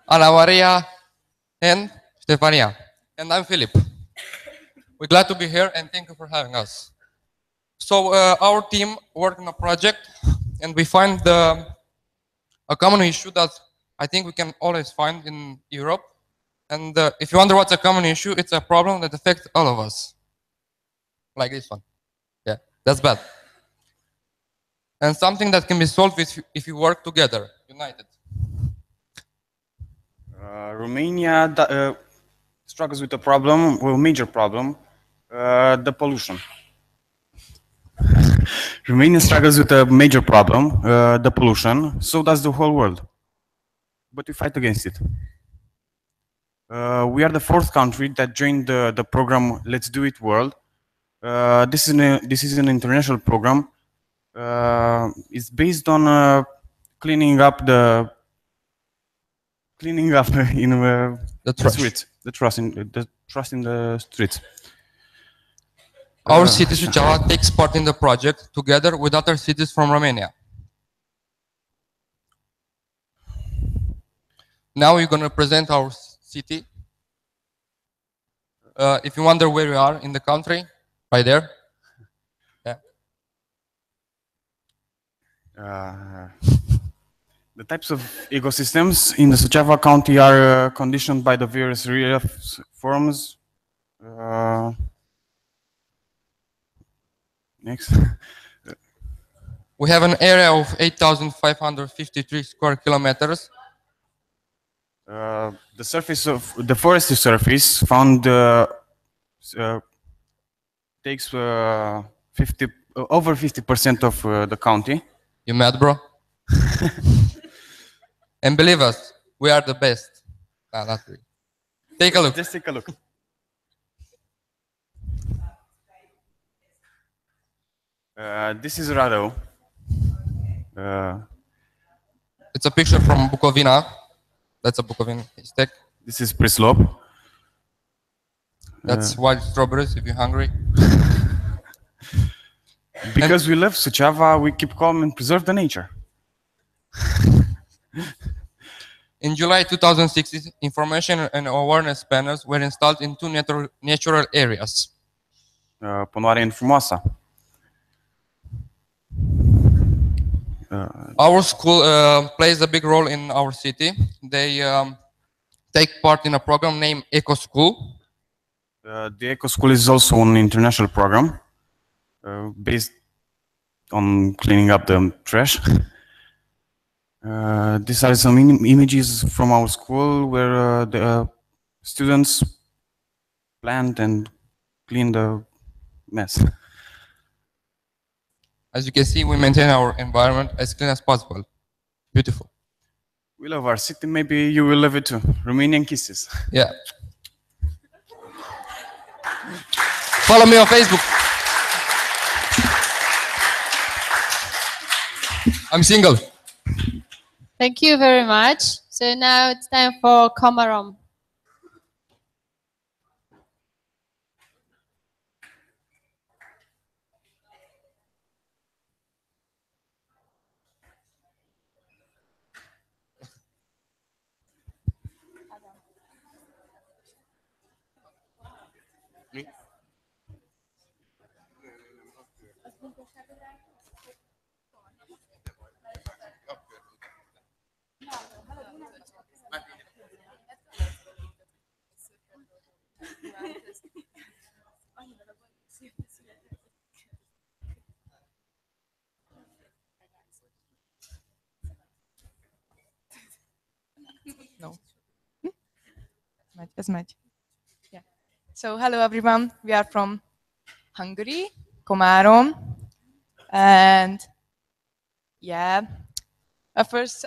Ana Maria, and Stefania. And I'm Philip. We're glad to be here and thank you for having us. So our team worked on a project and we find a common issue that I think we can always find in Europe. And if you wonder what's a common issue, it's a problem that affects all of us. Like this one. Yeah, that's bad. And something that can be solved if you work together, united. Romania struggles with a problem, well, major problem, the pollution. Romania struggles with a major problem, the pollution. So does the whole world. But we fight against it. We are the fourth country that joined the program Let's Do It World. This is an international program. It's based on cleaning up in the streets, the trust in the streets. Our city Suceava takes part in the project together with other cities from Romania. Now we're going to present our city. If you wonder where we are in the country, right there. Yeah. The types of ecosystems in the Suceava County are conditioned by the various relief forms. Next. We have an area of 8,553 square kilometers. The surface of the forestry surface found takes over 50% of the county. You mad, bro? And believe us, we are the best. No, not really. Take a look. Just take a look. This is Rado. It's a picture from Bukovina. That's a Bukovina steak. This is Prislop. That's wild strawberries if you're hungry. Because we love Suceava, we keep calm and preserve the nature. In July 2006, information and awareness panels were installed in 2 natural areas. Ponoarea în Frumoasa. Our school plays a big role in our city. They take part in a program named Eco School. The Eco School is also an international program based on cleaning up the trash. These are some images from our school where the students plant and clean the mess. As you can see, we maintain our environment as clean as possible. Beautiful. We love our city. Maybe you will love it too. Romanian kisses. Yeah. Follow me on Facebook. I'm single. Thank you very much. So now it's time for Komarom. No. As much. Yeah. So hello everyone. We are from Hungary, Komárom, and yeah. First,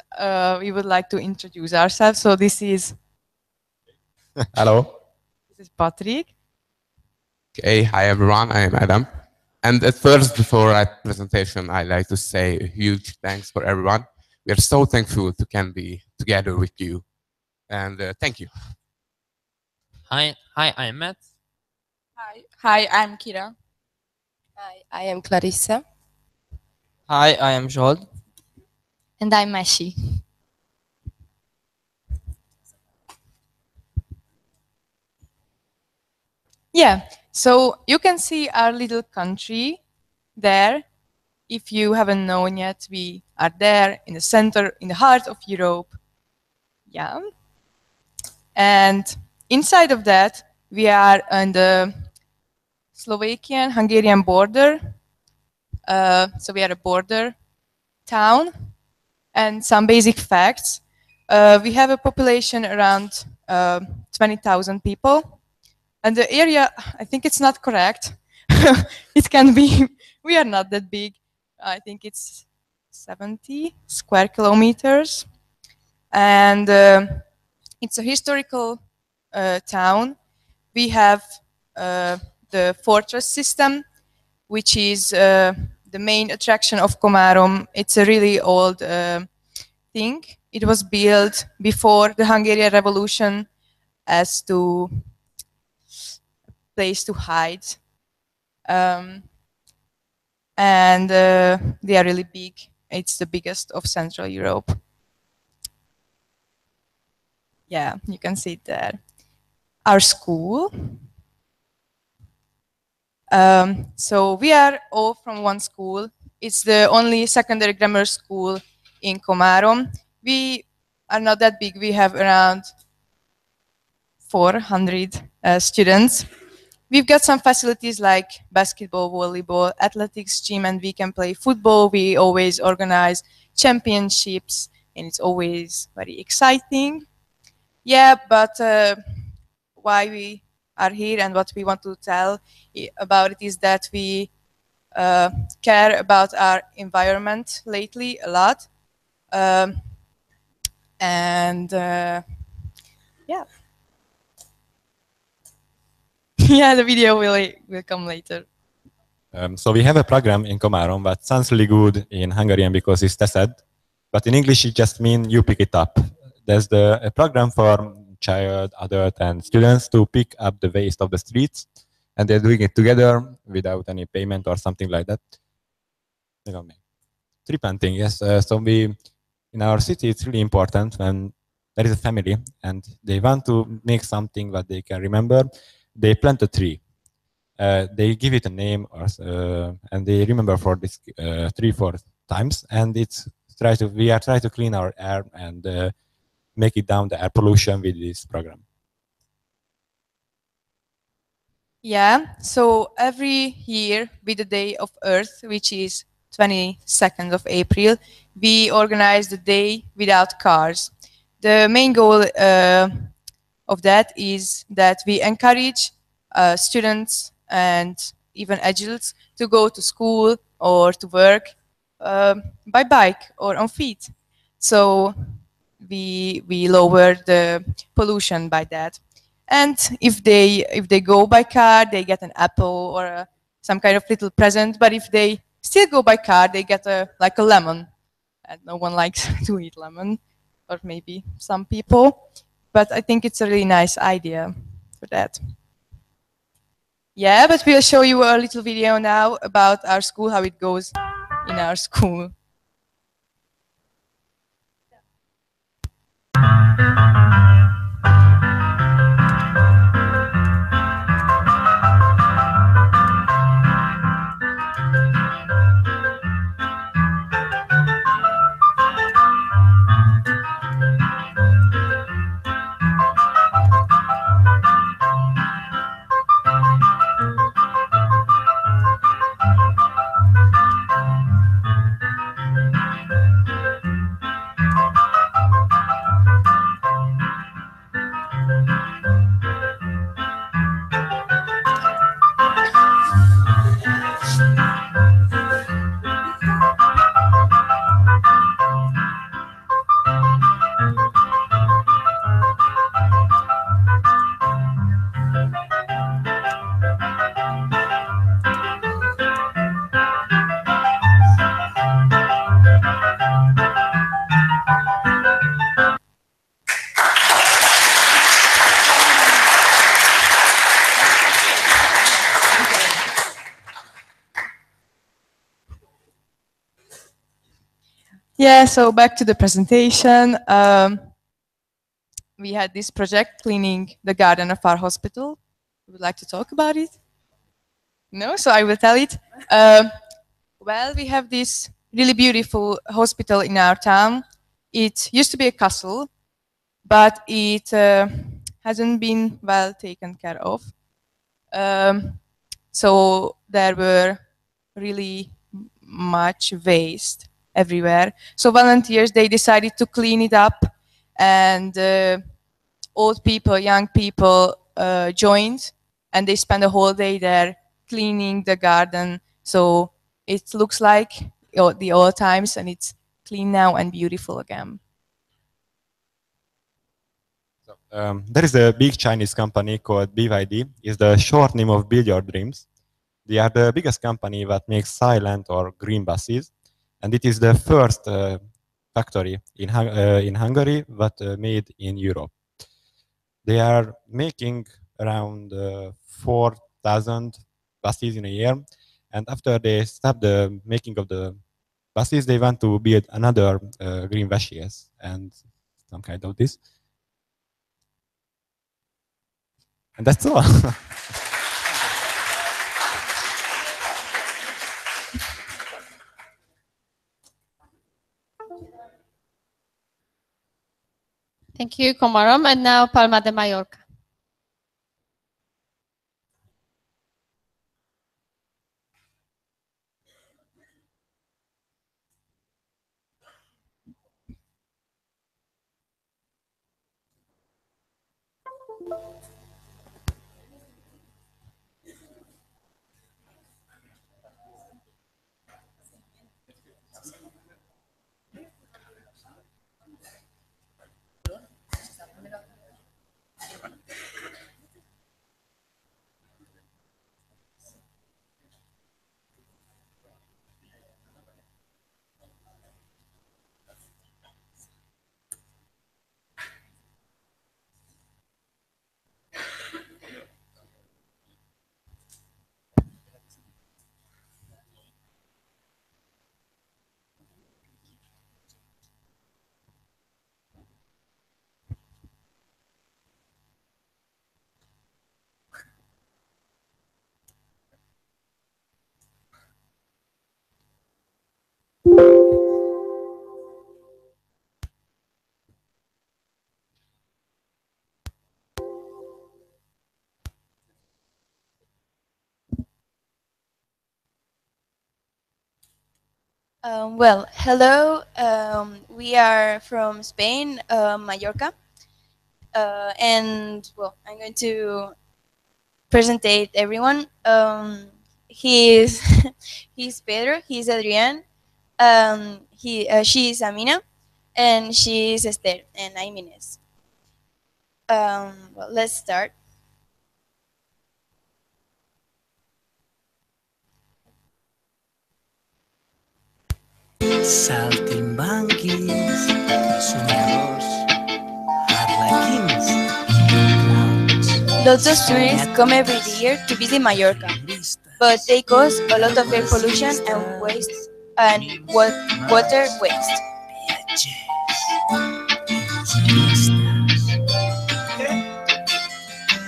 we would like to introduce ourselves. So this is. Hello. This is Patrick. Okay. Hi everyone. I am Adam. And at first, before our presentation, I'd like to say a huge thanks for everyone. We are so thankful to can be together with you. And thank you. Hi, I'm Matt. Hi, I'm Kira. Hi, I am Clarissa. Hi, I am Joel. And I'm Meshi. Yeah, so you can see our little country there. If you haven't known yet, we are there in the center, in the heart of Europe. Yeah. And inside of that, we are on the Slovakian-Hungarian border. So we are a border town. And some basic facts. We have a population around 20,000 people. And the area, I think it's not correct. It can be, we are not that big. I think it's 70 square kilometers. And it's a historical town. We have the fortress system, which is the main attraction of Komárom. It's a really old thing. It was built before the Hungarian Revolution as to place to hide. And they are really big. It's the biggest of Central Europe. Yeah, you can see it there. Our school. So we are all from one school. It's the only secondary grammar school in Komárom. We are not that big. We have around 400 students. We've got some facilities like basketball, volleyball, athletics, gym, and we can play football. We always organize championships, and it's always very exciting. Yeah, but why we are here and what we want to tell about it is that we care about our environment lately a lot. And yeah. Yeah, the video will come later. So we have a program in Komárom that sounds really good in Hungarian because it's teszed, but in English it just means you pick it up. There's a program for child, adult, and students to pick up the waste of the streets, and they're doing it together without any payment or something like that. Tree planting, yes. So in our city, it's really important when there is a family and they want to make something that they can remember. They plant a tree. They give it a name, and they remember for this 3-4 times. And we are trying to clean our air and make it down the air pollution with this program. Yeah, so every year with the Day of Earth, which is 22nd of April, we organize the Day Without Cars. The main goal of that is that we encourage students and even adults to go to school or to work by bike or on feet. So we lower the pollution by that. And if they go by car, they get an apple or some kind of little present. But if they still go by car, they get like a lemon. And no one likes to eat lemon, or maybe some people. But I think it's a really nice idea for that. Yeah, but we'll show you a little video now about our school, how it goes in our school. Yeah, so back to the presentation. We had this project cleaning the garden of our hospital. Would like to talk about it? No, so I will tell it. Well, we have this really beautiful hospital in our town. It used to be a castle, but it hasn't been well taken care of. So there were really much waste everywhere. So volunteers, they decided to clean it up, and old people, young people joined, and they spent a whole day there cleaning the garden. So it looks like the old times, and it's clean now and beautiful again. There is a big Chinese company called BYD. It's the short name of Build Your Dreams. They are the biggest company that makes silent or green buses, and it is the first factory in Hungary that made in Europe. They are making around 4,000 buses in a year, and after they stop the making of the buses, they want to build another green buses and some kind of this. And that's all. Thank you, Komarom. And now Palma de Mallorca. Well, hello. We are from Spain, Mallorca, and well, I'm going to presentate everyone. He's he's Pedro. He's Adrian. She's Amina, and she's Esther, and I'm Ines. Well, let's start. Saltimbanquis, somiadors, arlequins. Lots of tourists come every year to visit Mallorca, but they cause a lot of air pollution and waste and water waste.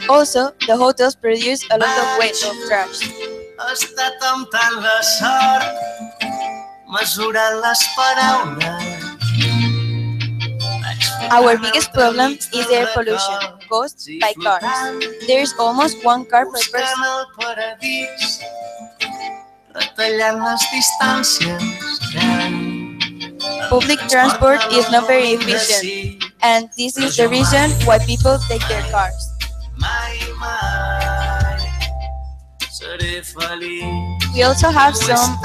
Also, the hotels produce a lot of waste of trash. Està temptant la sort, mesurant les paraules. Our biggest problem is air pollution caused by cars. There is almost one car per person. Retallant les distàncies. Public transport is not very efficient, and this is the reason why people take their cars. We also have some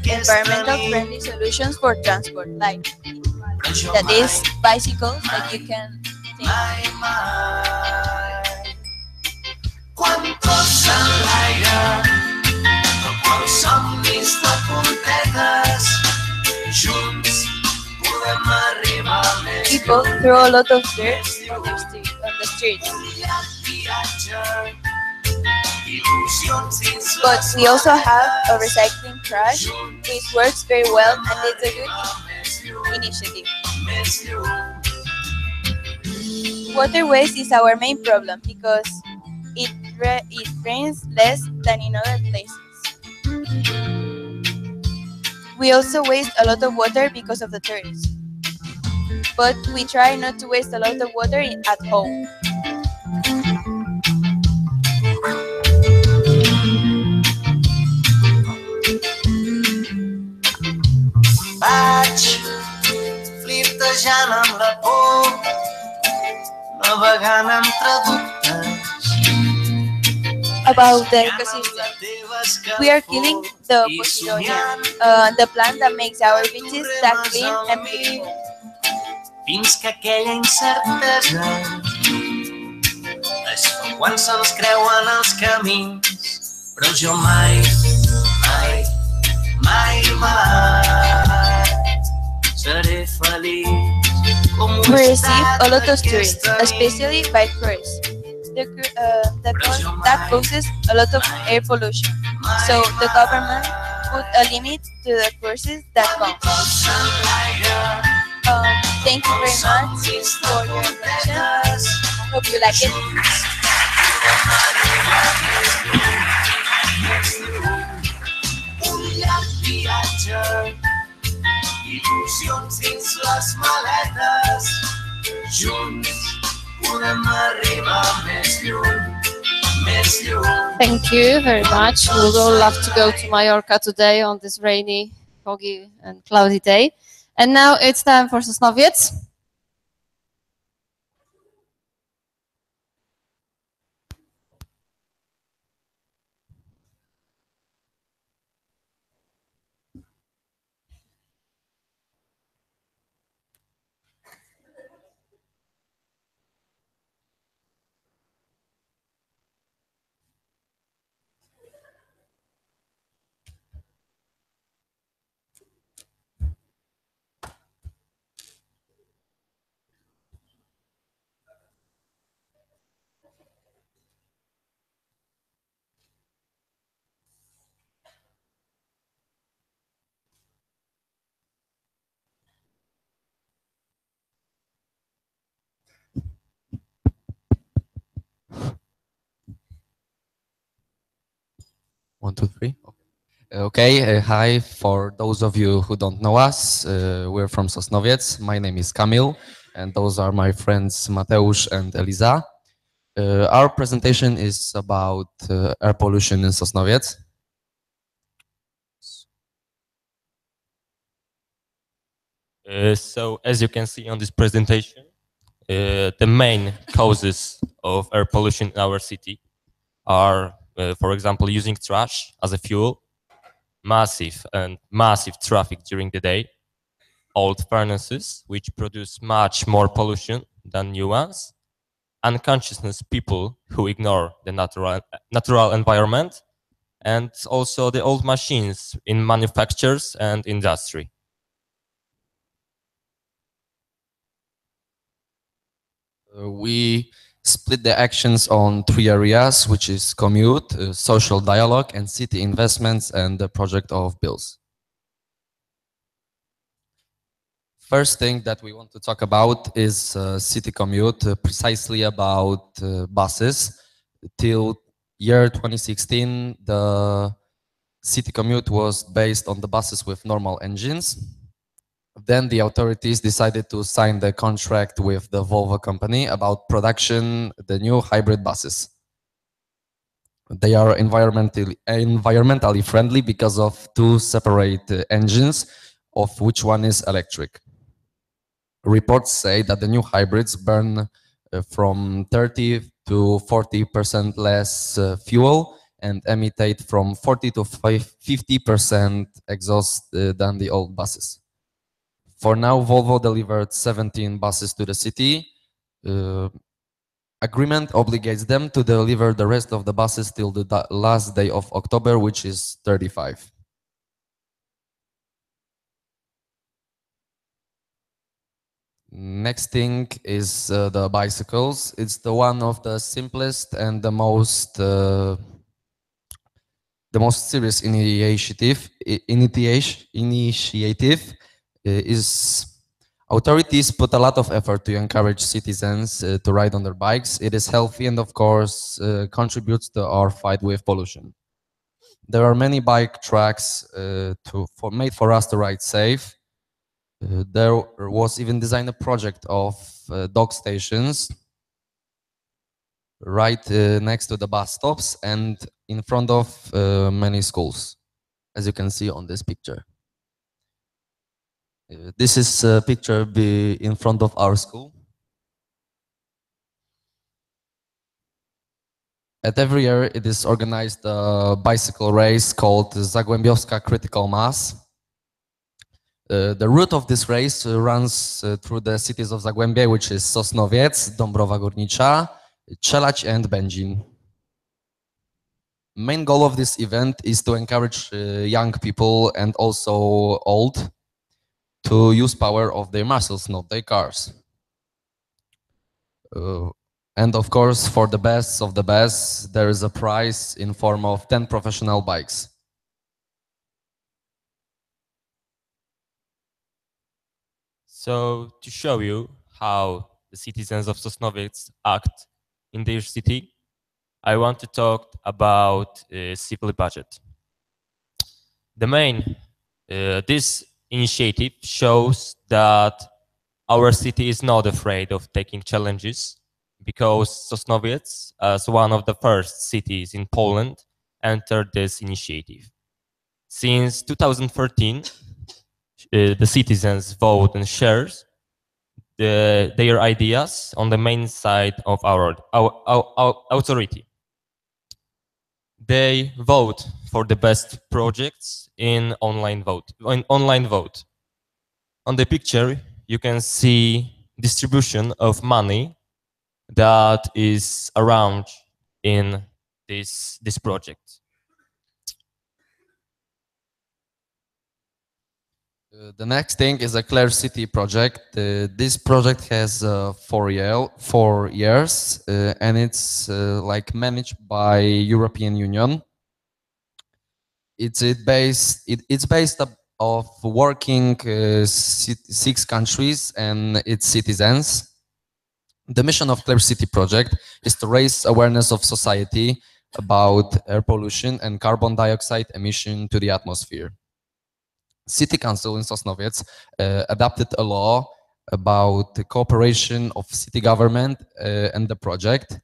environmental friendly solutions for transport, like that is bicycles that you can take. Quan posa l'aire, quan somnis de puntetes, junts podem arribar més. People throw a lot of dirt on the streets. But we also have a recycling trash, which works very well and it's a good initiative. Water waste is our main problem because it rains less than in other places. We also waste a lot of water because of the tourists. But we try not to waste a lot of water at home. Vaig flirtejant amb la por, navegant entre dubtes. About the ecosystem, we are killing the Posidonia, the plant that makes our beaches that clean and beautiful. Fins que aquella incertesa es fa quan se'ns creuen els camins, però jo mai, mai, mai, mai seré feliç. We receive a lot of tourists, especially by cruise. That causes a lot of air pollution. So the government put a limit to the cruises that come. Thank you very much for your attention. Hope you like it. Un llarg viatge, il·lusions dins les maletes, junts podem arribar més lluny, més lluny. Thank you very much. We would all love to go to Mallorca today on this rainy, foggy and cloudy day. And now it's time for Sosnowiec. One, two, three. Okay, hi. For those of you who don't know us, we're from Sosnowiec. My name is Kamil, and those are my friends Mateusz and Eliza. Our presentation is about air pollution in Sosnowiec. So, as you can see on this presentation, the main causes of air pollution in our city are, for example, using trash as a fuel, massive traffic during the day, old furnaces, which produce much more pollution than new ones, unconscious people who ignore the natural environment, and also the old machines in manufactures and industry. We split the actions on three areas, which is commute, social dialogue, and city investments, and the project of bills. First thing that we want to talk about is city commute, precisely about buses. Till year 2016, the city commute was based on the buses with normal engines. Then the authorities decided to sign the contract with the Volvo company about production, the new hybrid buses. They are environmentally friendly because of two separate engines, of which one is electric. Reports say that the new hybrids burn from 30 to 40% less fuel and emit from 40 to 50% exhaust than the old buses. For now, Volvo delivered 17 buses to the city. Agreement obligates them to deliver the rest of the buses till the last day of October, which is 35. Next thing is the bicycles. It's the one of the simplest and the most serious initiative. is authorities put a lot of effort to encourage citizens to ride on their bikes. It is healthy and of course contributes to our fight with pollution. There are many bike tracks made for us to ride safe. There was even designed a project of dog stations right next to the bus stops and in front of many schools, as you can see on this picture. This is a picture in front of our school. At every year, it is organized a bicycle race called Zagłębiowska Critical Mass. The route of this race runs through the cities of Zagłębie, which is Sosnowiec, Dąbrowa Górnicza, Czelać and Będzin. Main goal of this event is to encourage young people and also old to use power of their muscles, not their cars. And of course, for the best of the best, there is a prize in form of 10 professional bikes. So to show you how the citizens of Sosnowiec act in their city, I want to talk about civil budget. This initiative shows that our city is not afraid of taking challenges, because Sosnowiec, as one of the first cities in Poland, entered this initiative. Since 2013, the citizens vote and shares their ideas on the main side of our authority. They vote for the best projects in online vote. On the picture, you can see distribution of money that is around in this project. The next thing is a Clear City project. This project has 4 years and it's like managed by European Union. It's based of working 6 countries and its citizens. The mission of Clear City project is to raise awareness of society about air pollution and carbon dioxide emission to the atmosphere. City Council in Sosnowiec adopted a law about the cooperation of city government and the project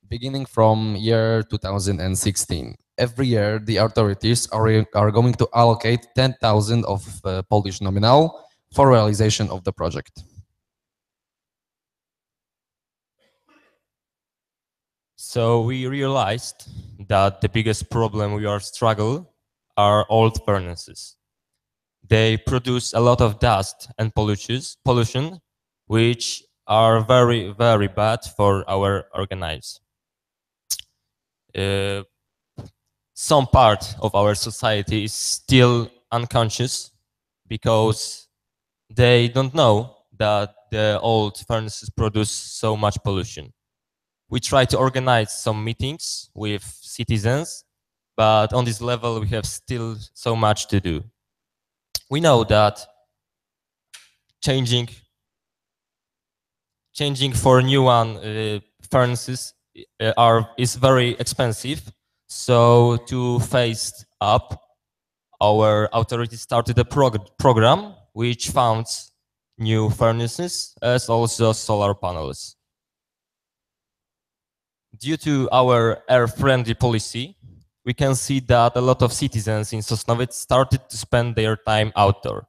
beginning from year 2016. Every year, the authorities are going to allocate 10,000 of Polish nominal for realization of the project. So we realized that the biggest problem we are struggling are old furnaces. They produce a lot of dust and pollution, which are very, very bad for our organisms. Some part of our society is still unconscious because they don't know that the old furnaces produce so much pollution. We try to organize some meetings with citizens, but on this level we have still so much to do. We know that changing for new furnaces is very expensive. So to face up, our authorities started a program which funds new furnaces as also solar panels. Due to our air-friendly policy, we can see that a lot of citizens in Sosnowiec started to spend their time outdoor.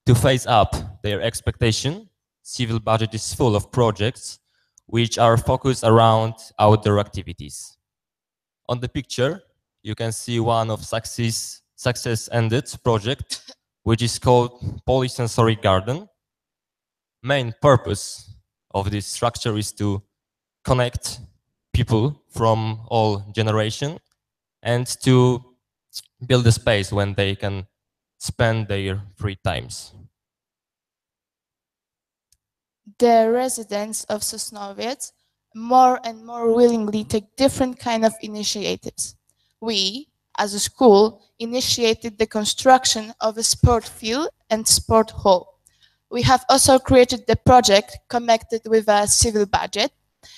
To face up their expectation, civil budget is full of projects which are focused around outdoor activities. On the picture, you can see one of success-ended project, which is called Polysensory Garden. Main purpose of this structure is to connect people from all generations and to build a space when they can spend their free times. The residents of Sosnowiec more and more willingly take different kind of initiatives. We, as a school, initiated the construction of a sport field and sport hall. We have also created the project connected with a civil budget.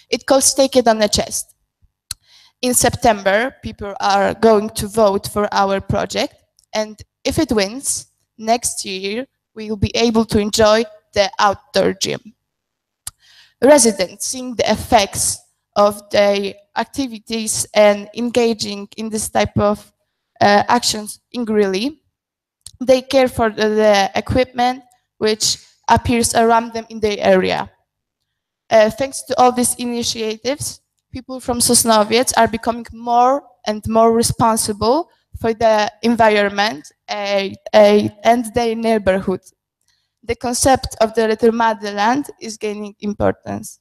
It calls Take It on the Chest. In September, people are going to vote for our project, and if it wins, next year we will be able to enjoy the outdoor gym. Residents, seeing the effects of the activities and engaging in this type of actions in Greeley, they care for the equipment which appears around them in the area. Thanks to all these initiatives, people from Sosnowiec are becoming more and more responsible for the environment and their neighborhood. The concept of the little motherland is gaining importance.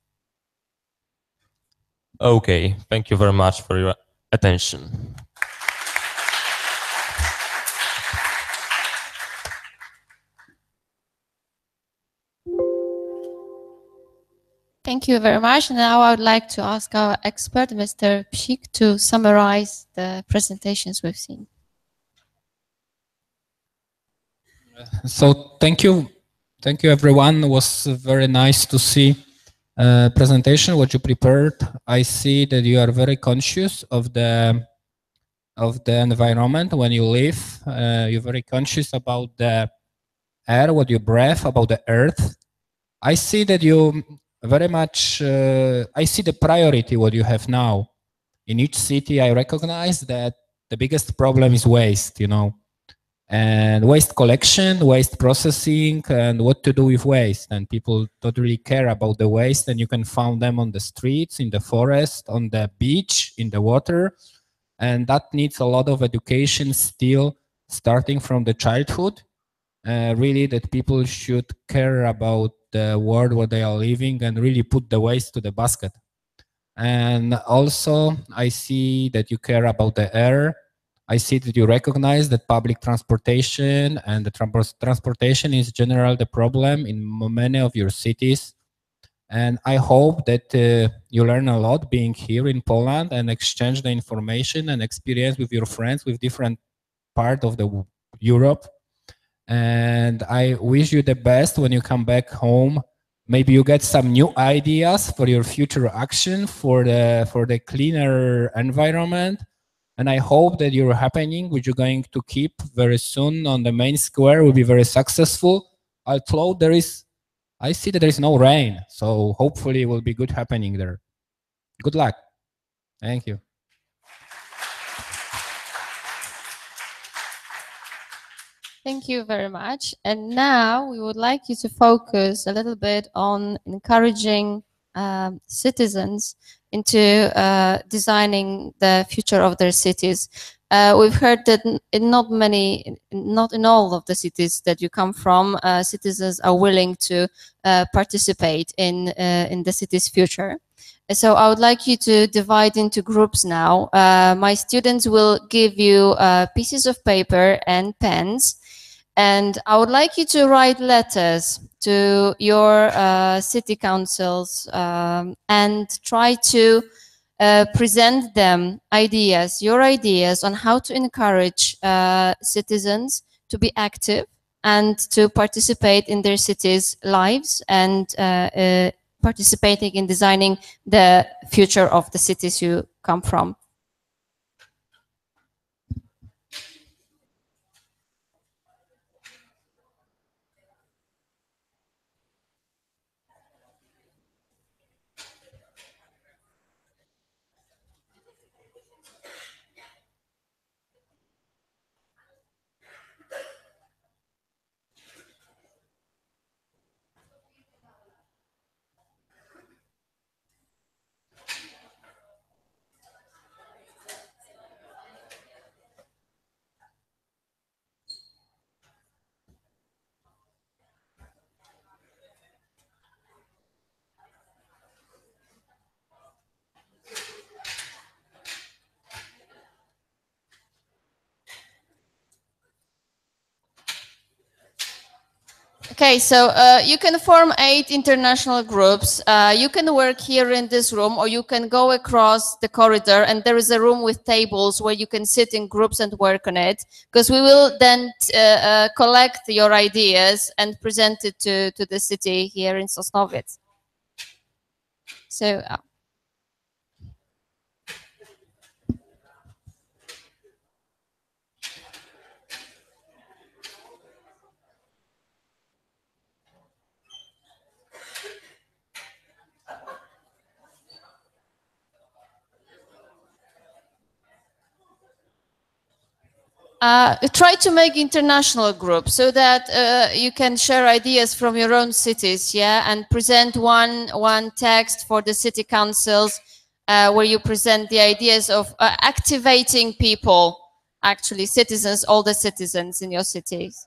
Okay, thank you very much for your attention. Thank you very much. Now I would like to ask our expert, Mr. Psik, to summarize the presentations we've seen. So thank you everyone. It was very nice to see presentation what you prepared. I see that you are very conscious of the environment when you live. You're very conscious about the air, what you breathe, about the earth. I see that you very much. I see the priority what you have now in each city. I recognize that the biggest problem is waste. And waste collection, waste processing, and what to do with waste. And people don't really care about the waste, and you can find them on the streets, in the forest, on the beach, in the water. And that needs a lot of education still, starting from the childhood. Really, that people should care about the world where they are living and really put the waste to the basket. And also, I see that you care about the air. I see that you recognize that public transportation and the transportation is general the problem in many of your cities. And I hope that you learn a lot being here in Poland and exchange the information and experience with your friends with different part of the Europe. And I wish you the best when you come back home. Maybe you get some new ideas for your future action for the cleaner environment. And I hope that your happening, which you're going to keep very soon on the main square, will be very successful. Although I see that there is no rain, so hopefully it will be good happening there. Good luck. Thank you. Thank you very much. And now we would like you to focus a little bit on encouraging citizens into designing the future of their cities. We've heard that not in all of the cities that you come from, citizens are willing to participate in the city's future. So I would like you to divide into groups now. My students will give you pieces of paper and pens. And I would like you to write letters to your city councils and try to present them your ideas on how to encourage citizens to be active and to participate in their cities' lives and participating in designing the future of the cities you come from. Okay, so you can form 8 international groups. You can work here in this room, or you can go across the corridor, and there is a room with tables where you can sit in groups and work on it, because we will then collect your ideas and present it to the city here in Sosnowiec. So try to make international groups so that you can share ideas from your own cities, yeah, and present one text for the city councils where you present the ideas of activating people, actually citizens, all the citizens in your cities.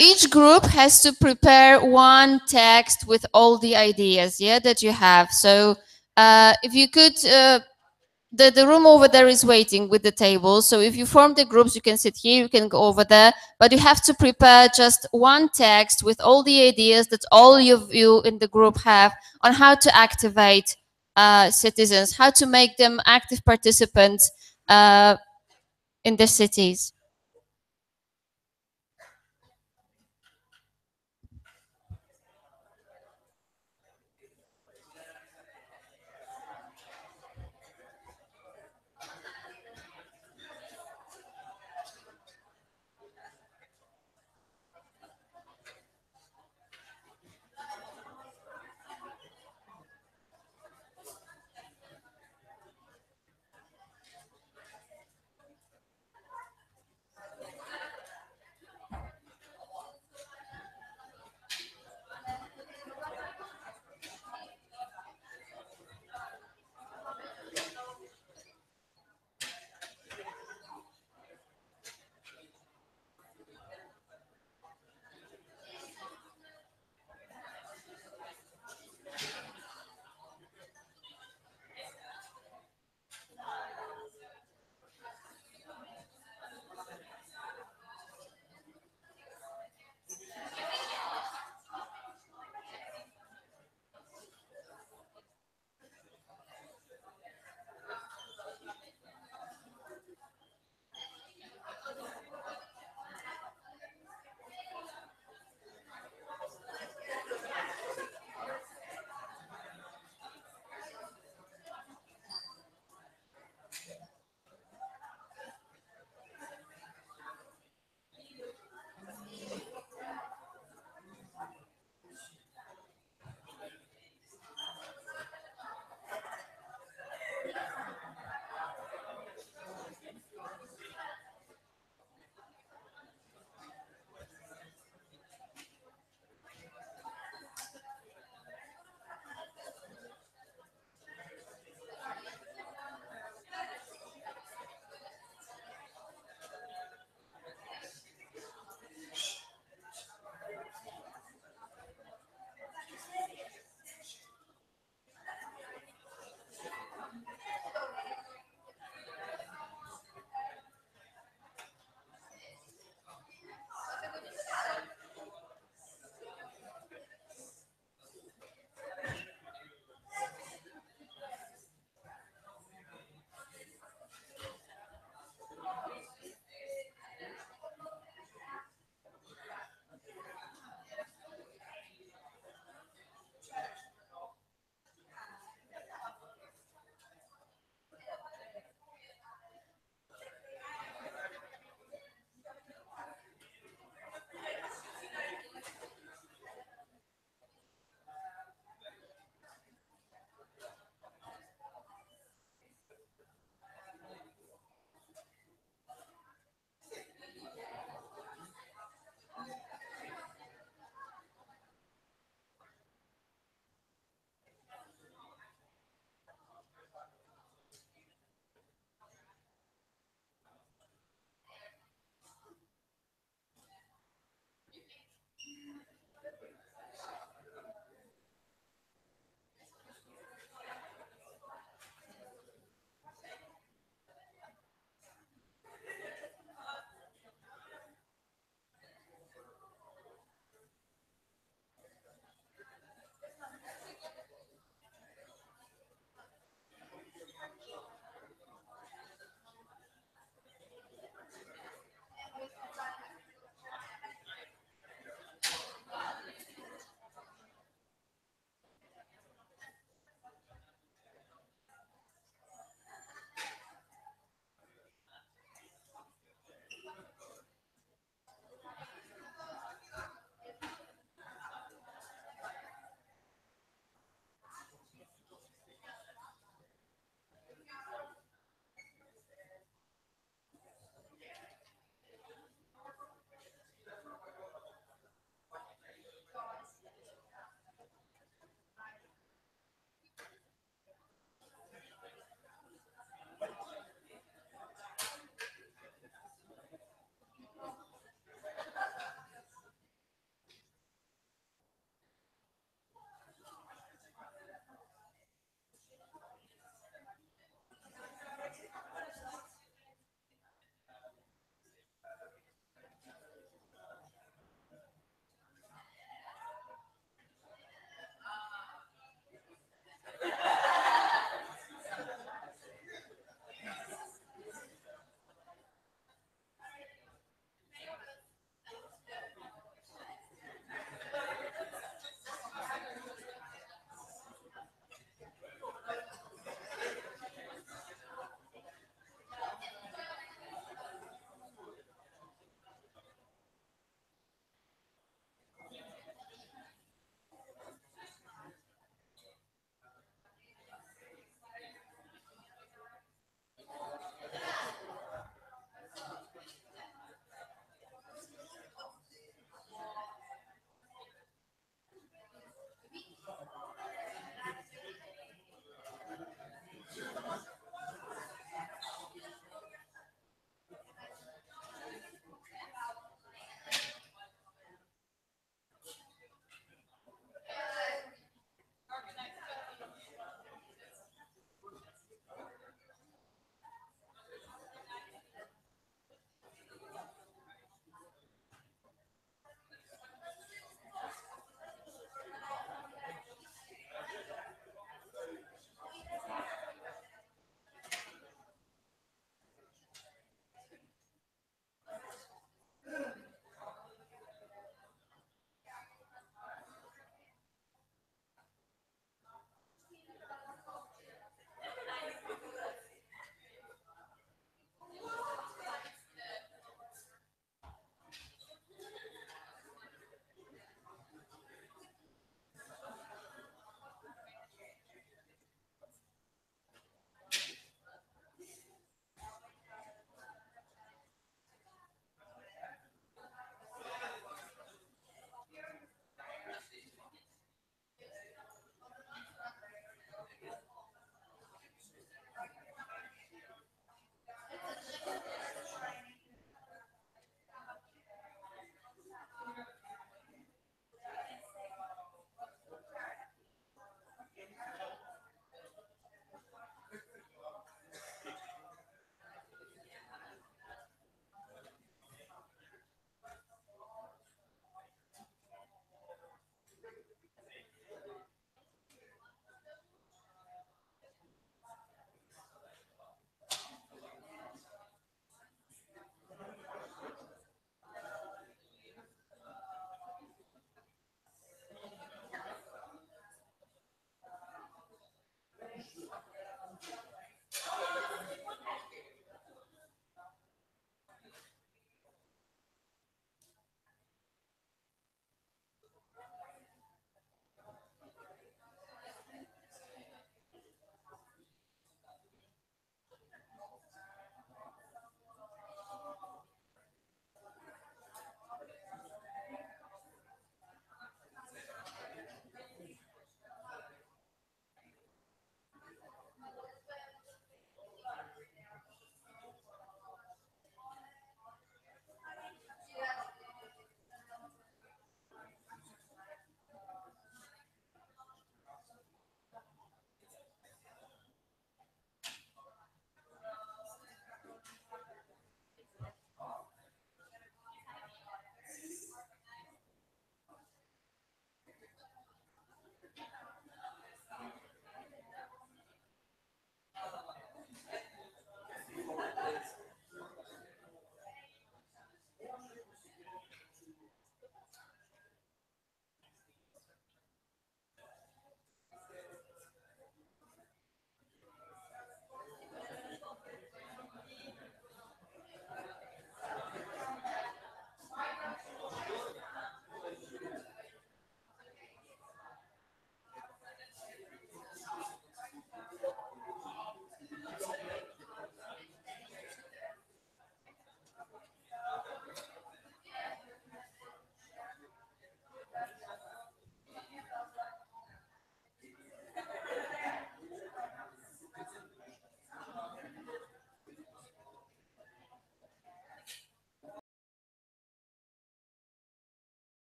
Each group has to prepare one text with all the ideas, yeah, that you have. So if you could, the room over there is waiting with the table. So if you form the groups, you can sit here, you can go over there, but you have to prepare just one text with all the ideas that all of you in the group have on how to activate citizens, how to make them active participants in the cities.